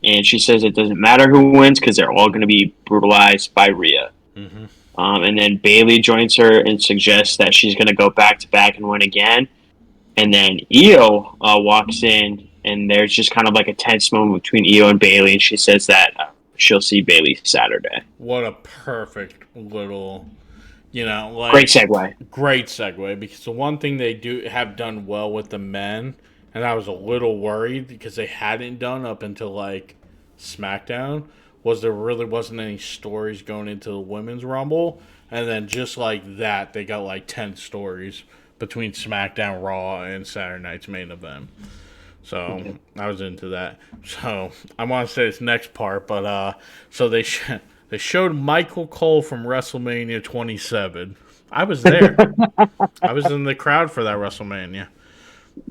and she says it doesn't matter who wins because they're all going to be brutalized by Rhea. Mm-hmm. And then Bayley joins her and suggests that she's going to go back-to-back and win again. And then Io walks in, and there's just kind of like a tense moment between Io and Bayley, and she says that she'll see Bayley Saturday.
What a perfect little,
great segue.
Great segue, because the one thing they have done well with the men, and I was a little worried because they hadn't done up until like SmackDown, was there really wasn't any stories going into the Women's Rumble. And then just like that, they got like 10 stories between SmackDown, Raw, and Saturday Night's main event. So I was into that. So I want to say this next part, but so they showed Michael Cole from WrestleMania 27. I was there. I was in the crowd for that WrestleMania.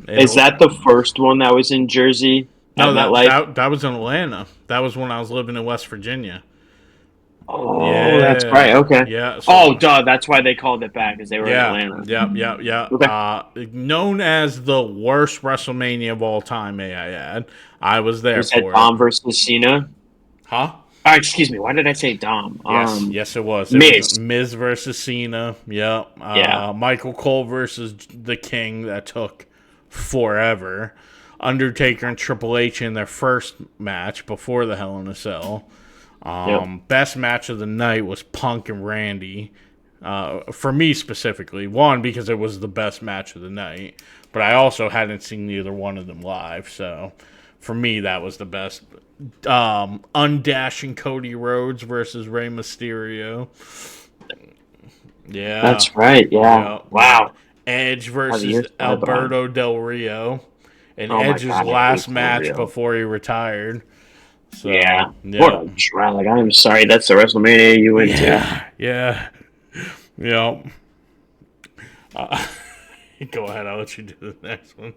Is that the first one that was in Jersey?
No, that was in Atlanta. That was when I was living in West Virginia.
Oh, that's right. Okay.
Yeah.
So, that's why they called it back, because they were in Atlanta.
Yeah.
Okay.
Known as the worst WrestleMania of all time, may I add. I was there for it.
Dom versus Cena?
Huh?
Excuse me. Why did I say Dom?
Yes, it was. Miz versus Cena. Yep. Michael Cole versus the King. That took forever. Undertaker and Triple H in their first match before the Hell in a Cell. Best match of the night was Punk and Randy. For me specifically. One, because it was the best match of the night. But I also hadn't seen either one of them live. So, for me, that was the best. Undashing Cody Rhodes versus Rey Mysterio. Yeah.
That's right, yeah. Wow.
Edge versus Alberto Del Rio. And Edge's last match before he retired. So,
what a drag. I'm sorry, that's the WrestleMania you went to.
Yeah. Go ahead, I'll let you do the next one.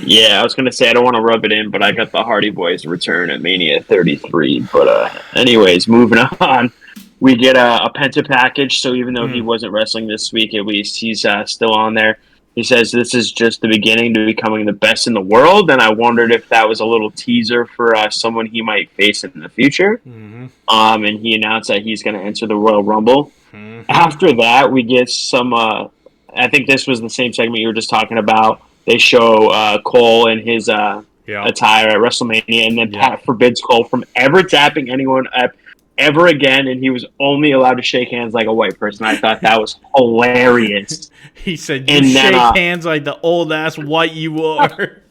Yeah, I was going to say, I don't want to rub it in, but I got the Hardy Boys return at Mania 33. But anyways, moving on. We get a Penta package, so even though he wasn't wrestling this week, at least he's still on there. He says this is just the beginning to becoming the best in the world, and I wondered if that was a little teaser for someone he might face in the future. Mm-hmm. And he announced that he's going to enter the Royal Rumble. Mm-hmm. After that, we get some, I think this was the same segment you were just talking about. They show Cole in his attire at WrestleMania, and then Pat forbids Cole from ever tapping anyone up ever again, and he was only allowed to shake hands like a white person. I thought that was hilarious.
He said, "You shake hands like the old ass white you are."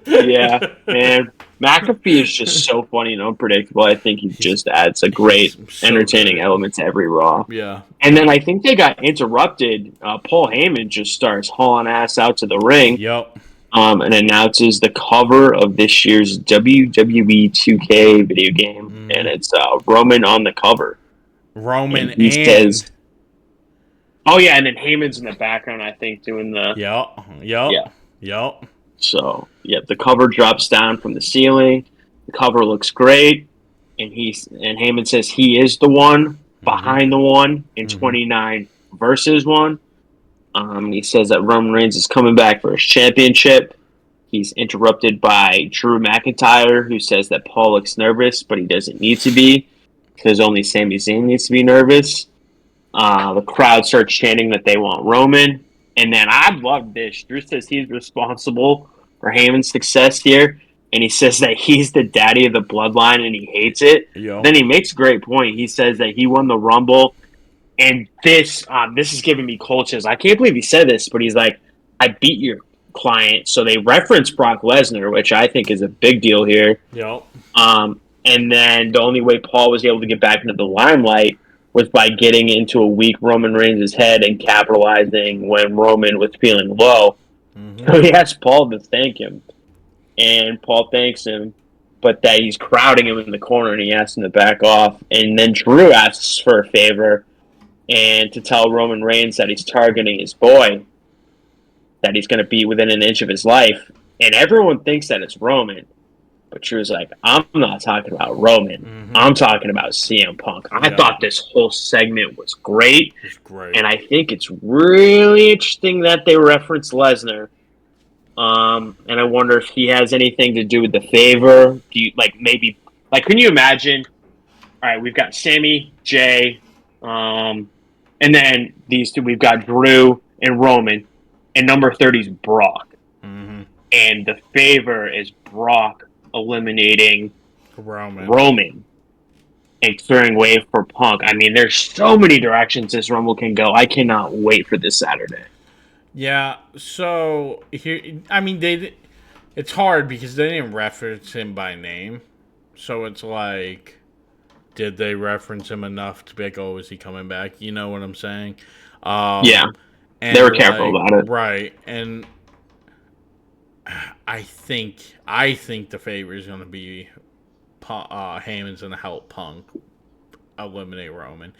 Yeah, man. McAfee is just so funny and unpredictable. I think he just adds a great, entertaining element to every Raw.
Yeah.
And then I think they got interrupted. Paul Heyman just starts hauling ass out to the ring.
Yep.
and announces the cover of this year's WWE 2K video game, and
Mm-hmm.
it's Roman on the cover,
Roman
and he
and
says, "Oh yeah," and then Heyman's in the background, I think, doing the
yup, yup,
yeah.
yup.
So yeah, the cover drops down from the ceiling. The cover looks great, and Heyman says he is the one
Mm-hmm.
behind the one in
Mm-hmm.
29 versus one. He says that Roman Reigns is coming back for his championship. He's interrupted by Drew McIntyre, who says that Paul looks nervous, but he doesn't need to be because only Sami Zayn needs to be nervous. The crowd starts chanting that they want Roman. And then I love this. Drew says he's responsible for Heyman's success here. And he says that he's the daddy of the bloodline and he hates it.
Yo.
Then he makes a great point. He says that he won the Rumble. And this is giving me cold chills. I can't believe he said this, but he's like, I beat your client. So they reference Brock Lesnar, which I think is a big deal here.
Yo.
And then the only way Paul was able to get back into the limelight was by getting into a weak Roman Reigns' head and capitalizing when Roman was feeling low.
Mm-hmm.
So he asked Paul to thank him, and Paul thanks him, but that he's crowding him in the corner, and he asks him to back off. And then Drew asks for a favor and to tell Roman Reigns that he's targeting his boy, that he's going to be within an inch of his life. And everyone thinks that it's Roman. But Drew's like, I'm not talking about Roman.
Mm-hmm.
I'm talking about CM Punk. I thought this whole segment was great.
It's great.
And I think it's really interesting that they reference Lesnar. And I wonder if he has anything to do with the favor. Do you can you imagine? All right, we've got Sammy, Jay, and then these two. We've got Drew and Roman, and number 30 is Brock.
Mm-hmm.
And the favor is Brock eliminating
Roman
and clearing way for Punk. I mean, there's so many directions this Rumble can go. I cannot wait for this Saturday.
Yeah, so here, I mean, it's hard because they didn't reference him by name. So it's like, did they reference him enough to be like, oh, is he coming back? You know what I'm saying?
Yeah,
and
they were careful about it.
Right, and I think the favor is going to be Heyman's going to help Punk eliminate Roman.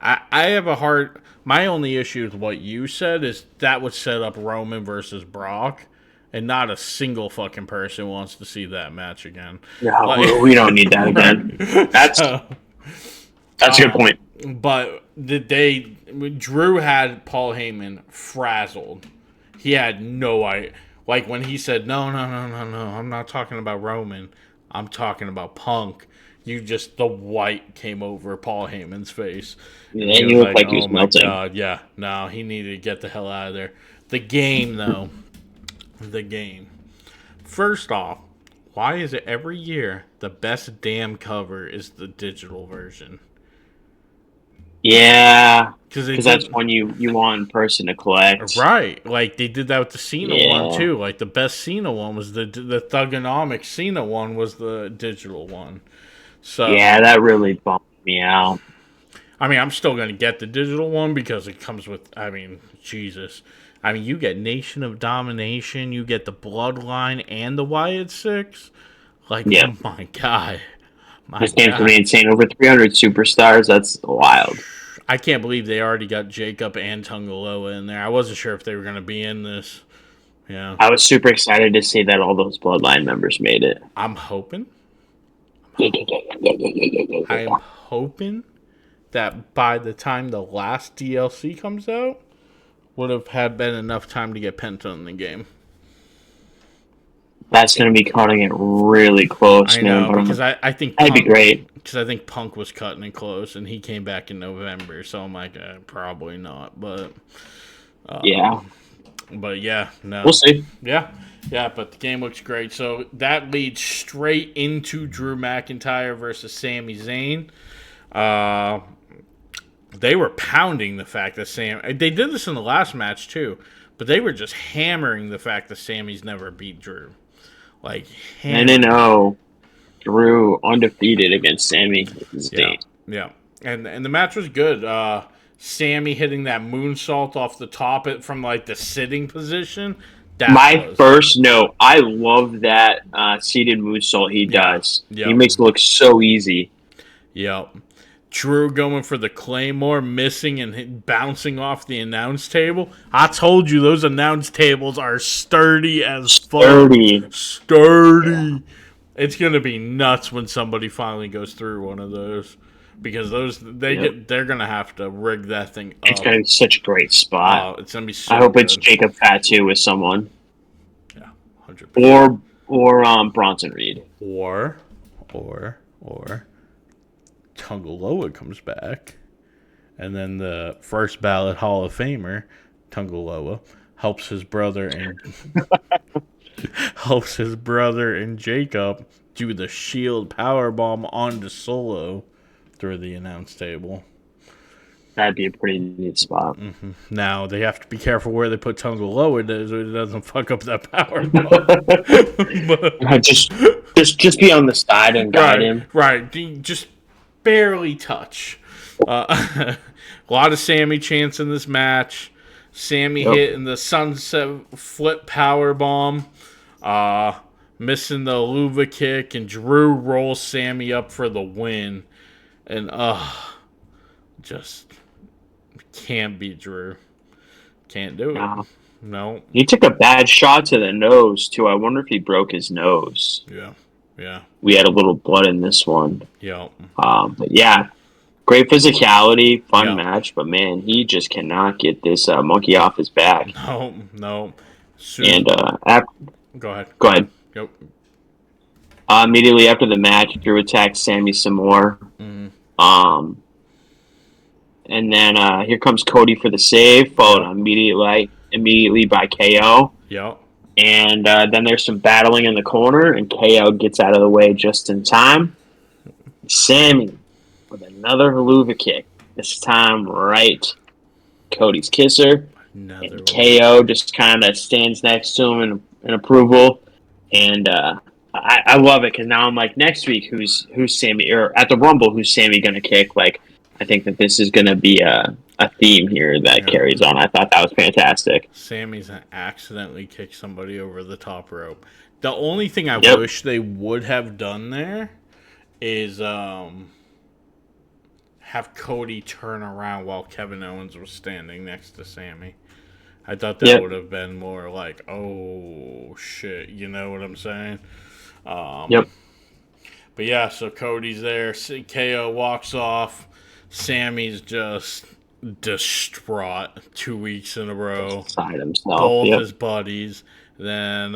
I have a hard. My only issue with what you said is that would set up Roman versus Brock, and not a single fucking person wants to see that match again.
No, we don't need that again. That's a good point.
But Drew had Paul Heyman frazzled. He had no idea. Like when he said, no, I'm not talking about Roman. I'm talking about Punk. The white came over Paul Heyman's face.
Yeah, he looked like he was melting.
God, yeah. No, he needed to get the hell out of there. The game, though. The game. First off, why is it every year the best damn cover is the digital version?
Yeah, because that's when you want in person to collect.
Right. Like, they did that with the Cena one, too. Like, the best Cena one was the Thugonomics Cena one was the digital one. So
yeah, that really bummed me out.
I mean, I'm still going to get the digital one because it comes with, I mean, Jesus. I mean, you get Nation of Domination, you get the Bloodline and the Wyatt Six. Like, oh my God.
This game's going to be insane. Over 300 superstars. That's wild.
I can't believe they already got Jacob and Tungaloa in there. I wasn't sure if they were going to be in this. Yeah.
I was super excited to see that all those Bloodline members made it.
I'm hoping. I'm hoping that by the time the last DLC comes out, would have been enough time to get Penta in the game.
That's going to be cutting it really close,
I know, because I think
that'd be great.
Because I think Punk was cutting it close, and he came back in November, so I'm like, probably not. But
yeah,
but yeah, no,
we'll see.
Yeah, but the game looks great. So that leads straight into Drew McIntyre versus Sami Zayn. They were pounding the fact that they did this in the last match too, but they were just hammering the fact that Sami's never beat Drew. Like,
and then Drew undefeated against Sami Zayn.
Yeah. And the match was good. Sami hitting that moonsault off the top from like the sitting position. That
My
was.
first note, I love that seated moonsault he
Yeah.
does. He
Yep.
makes it look so easy.
Yep. Drew going for the Claymore, missing and bouncing off the announce table. I told you those announce tables are sturdy as fuck.
Sturdy. Yeah.
Sturdy. It's gonna be nuts when somebody finally goes through one of those, because
Yep.
they're gonna have to rig that thing
It's
up.
going to be such a great spot.
Oh, it's gonna be
I
so
hope it's
good.
Jacob Fatu with someone.
Yeah, 100%.
Or Bronson Reed.
Or Tungaloa comes back, and then the first ballot Hall of Famer, Tungaloa, helps his brother and helps his brother and Jacob do the Shield power bomb onto Solo through the announce table.
That'd be a pretty neat spot.
Now they have to be careful where they put Tungaloa so it doesn't fuck up that power bomb. But,
just be on the side and guide
right,
him.
right, just barely touch. A lot of Sammy chants in this match. Sammy
Yep.
hitting the sunset flip power bomb, missing the Luva kick, and Drew rolls Sammy up for the win. And just can't beat Drew. Can't do it.
Nah.
No.
He took a bad shot to the nose too. I wonder if he broke his nose.
Yeah. Yeah.
We had a little blood in this one.
Yep.
But yeah, great physicality, fun
Yep.
match. But man, he just cannot get this monkey off his back.
No. No.
And
Go ahead.
go ahead.
Yep.
Immediately after the match, Drew attacks Sammy some more. And then here comes Cody for the save, followed immediately by KO.
Yep.
And then there's some battling in the corner, and KO gets out of the way just in time. Sammy with another haluva kick, this time right Cody's kisser. And KO just kind of stands next to him in approval. And I love it because now I'm like, next week, who's Sammy? Or at the Rumble, who's Sammy going to kick? Like, I think that this is going to be a theme here that carries on. I thought that was fantastic.
Sammy's accidentally kicked somebody over the top rope. The only thing I wish they would have done there is have Cody turn around while Kevin Owens was standing next to Sammy. I thought that would have been more like, oh shit, you know what I'm saying? But yeah, so Cody's there. KO walks off. Sammy's just distraught 2 weeks in a row. Both his buddies. Then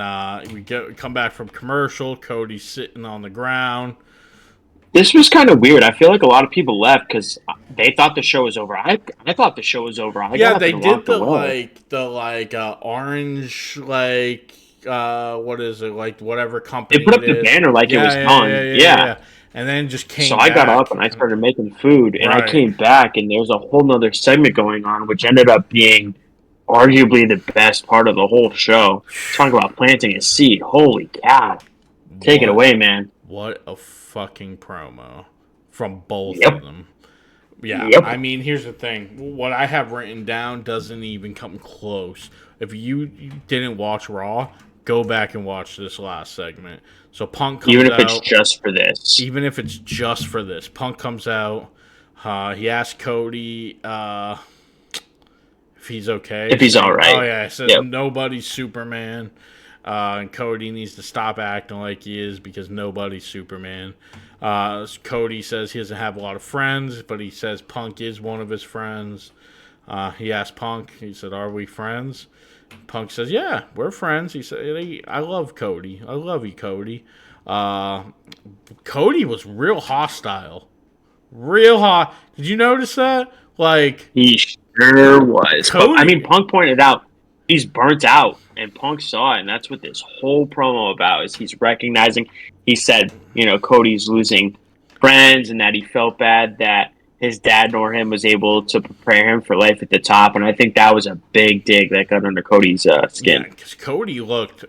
we come back from commercial. Cody's sitting on the ground.
This was kind of weird. I feel like a lot of people left because they thought the show was over. I thought the show was over.
Yeah, they did the orange what is it, like whatever company.
They put up the banner like it was done. Yeah.
And then just came.
So I got up and I started making food, and I came back, and there was a whole nother segment going on, which ended up being arguably the best part of the whole show. Talk about planting a seed. Holy cow! Take it away, man.
What a fucking promo from both of them. Yeah, I mean, here's the thing. What I have written down doesn't even come close. If you didn't watch Raw, go back and watch this last segment. So Punk comes out.
Even if it's just for this.
Even if it's just for this. Punk comes out. He asks Cody if he's okay.
If he's all right.
Oh, yeah. He says nobody's Superman. And Cody needs to stop acting like he is because nobody's Superman. Cody says he doesn't have a lot of friends, but he says Punk is one of his friends. He asked Punk, he said, are we friends? Punk says, yeah, we're friends. He said, I love Cody. I love you, Cody. Cody was real hostile. Real hot. Did you notice that? Like,
he sure was. But, I mean, Punk pointed out he's burnt out, and Punk saw it, and that's what this whole promo about is. He's recognizing. He said, Cody's losing friends, and that he felt bad that his dad nor him was able to prepare him for life at the top, and I think that was a big dig that got under Cody's skin.
Yeah, because Cody looked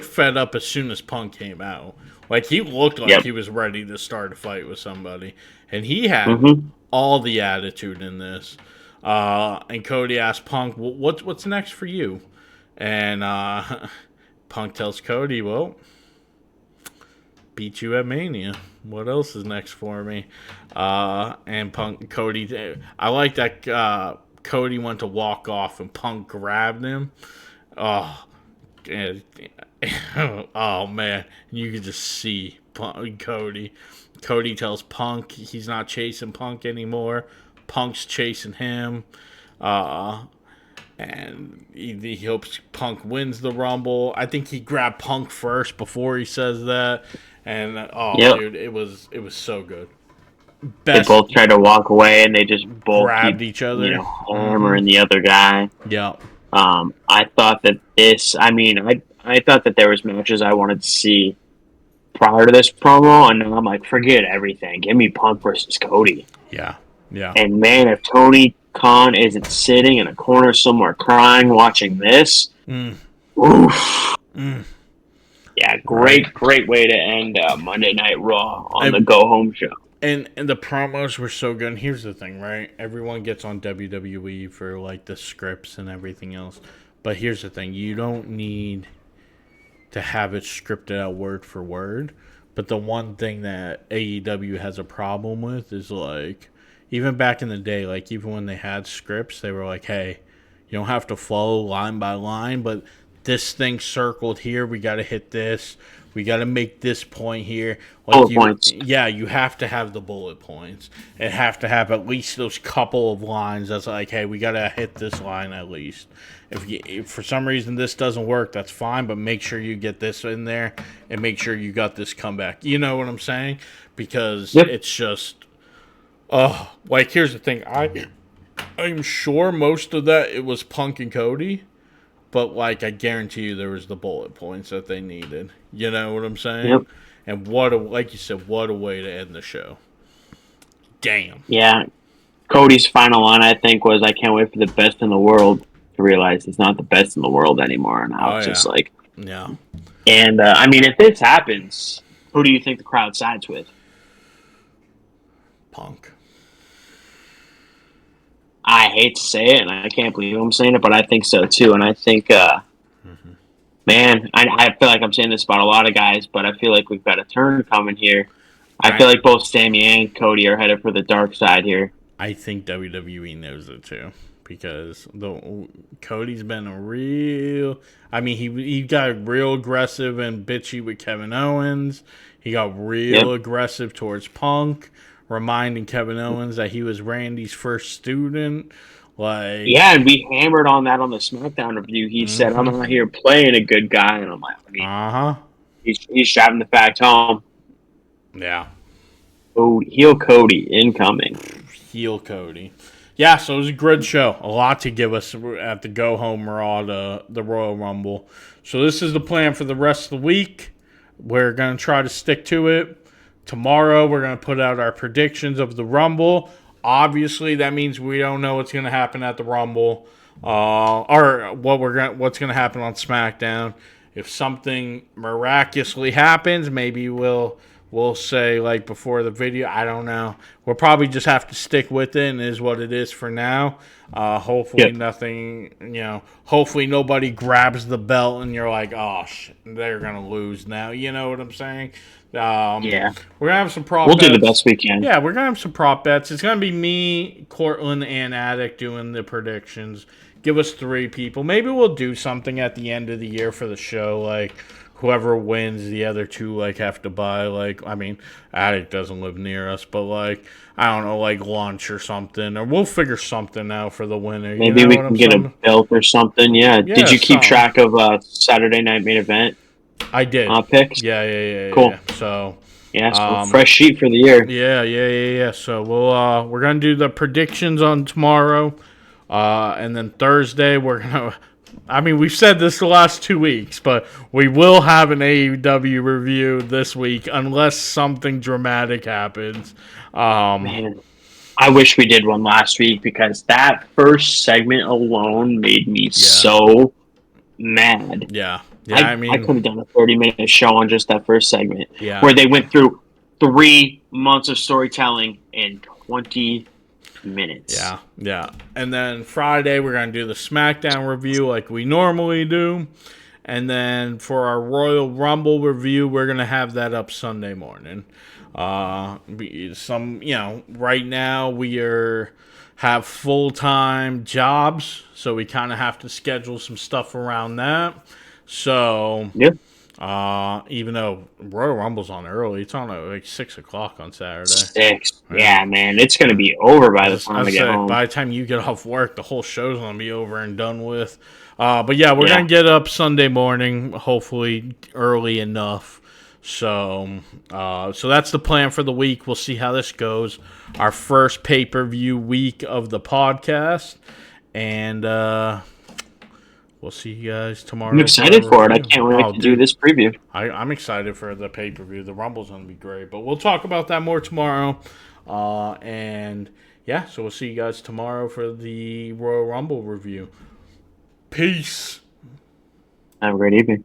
fed up as soon as Punk came out. Like, he looked like he was ready to start a fight with somebody, and he had all the attitude in this. And Cody asked Punk, "What's next for you?" And Punk tells Cody, well, beat you at Mania. What else is next for me? And Cody, I like that Cody went to walk off and Punk grabbed him. Oh, and, oh man, you could just see Cody. Cody tells Punk he's not chasing Punk anymore. Punk's chasing him. And he hopes Punk wins the Rumble. I think he grabbed Punk first before he says that. And dude, it was so good.
They both tried to walk away, and they just both
grabbed each other,
hammering the other guy.
Yeah.
I thought that I thought that there was matches I wanted to see prior to this promo, and now I'm like, forget everything. Give me Punk versus Cody.
Yeah.
And man, if Tony Khan isn't sitting in a corner somewhere crying watching this, oof. Yeah, great way to end Monday Night Raw on the Go Home show.
And the promos were so good. And here's the thing, right? Everyone gets on WWE for like the scripts and everything else. But here's the thing. You don't need to have it scripted out word for word. But the one thing that AEW has a problem with is like, even back in the day, like even when they had scripts, they were like, hey, you don't have to follow line by line, but this thing circled here, we got to hit this. We got to make this point here. Like
bullet points.
Yeah, you have to have the bullet points. And have to have at least those couple of lines that's like, hey, we got to hit this line at least. If for some reason this doesn't work, that's fine, but make sure you get this in there and make sure you got this comeback. You know what I'm saying? Because it's just, like here's the thing. I'm sure most of that it was Punk and Cody. But, like, I guarantee you there was the bullet points that they needed. You know what I'm saying?
Yep.
And like you said, what a way to end the show. Damn.
Yeah. Cody's final line, I think, was, I can't wait for the best in the world to realize it's not the best in the world anymore. And now it's just like...
Yeah.
And, if this happens, who do you think the crowd sides with?
Punk.
I hate to say it, and I can't believe I'm saying it, but I think so too. And I think, man, I feel like I'm saying this about a lot of guys, but I feel like we've got a turn coming here. I feel like both Sammy and Cody are headed for the dark side here.
I think WWE knows it too, because Cody's been a real. I mean, he got real aggressive and bitchy with Kevin Owens. He got real aggressive towards Punk, reminding Kevin Owens that he was Randy's first student.
And we hammered on that on the SmackDown review. He said, I'm not here playing a good guy. And I'm like, he's driving the fact home.
Yeah.
Oh, heel Cody incoming.
Heel Cody. Yeah, so it was a good show. A lot to give us at the Go Home Raw, the Royal Rumble. So this is the plan for the rest of the week. We're going to try to stick to it. Tomorrow, we're going to put out our predictions of the Rumble. Obviously, that means we don't know what's going to happen at the Rumble, or what's going to happen on SmackDown. If something miraculously happens, maybe we'll say like before the video. I don't know. We'll probably just have to stick with it, and it is what it is for now. Hopefully nothing. Hopefully nobody grabs the belt, and you're like, oh shit, they're going to lose now. You know what I'm saying? We're gonna have some prop bets.
We'll do the best we can.
Yeah, we're gonna have some prop bets. It's gonna be me, Cortland, and Attic doing the predictions. Give us 3 people. Maybe we'll do something at the end of the year for the show. Like whoever wins, the other 2 have to buy. Attic doesn't live near us, but I don't know, lunch or something, or we'll figure something out for the winner.
Maybe we can get a belt or something. Yeah. Did you keep track of Saturday Night Main Event?
I did.
Picks?
Yeah.
Cool.
Yeah. So
fresh sheet for the year.
Yeah. So we're gonna do the predictions on tomorrow, and then Thursday we're gonna. I mean, we've said this the last 2 weeks, but we will have an AEW review this week unless something dramatic happens.
Man, I wish we did one last week because that first segment alone made me so mad.
Yeah.
I could have done a 30-minute show on just that first segment where they went through 3 months of storytelling in 20 minutes.
Yeah. And then Friday, we're going to do the SmackDown review like we normally do. And then for our Royal Rumble review, we're going to have that up Sunday morning. Right now we have full-time jobs, so we kind of have to schedule some stuff around that. So,
Yep.
even though Royal Rumble's on early, it's on at like 6 o'clock on Saturday.
6. Yeah, man. It's going to be over by the time I get home.
By the time you get off work, the whole show's going to be over and done with. But yeah, we're going to get up Sunday morning, hopefully early enough. So that's the plan for the week. We'll see how this goes. Our first pay-per-view week of the podcast. And we'll see you guys tomorrow.
I'm excited for it. I can't wait to do this preview.
I'm excited for the pay-per-view. The Rumble's going to be great. But we'll talk about that more tomorrow. And yeah, so we'll see you guys tomorrow for the Royal Rumble review. Peace.
Have a great evening.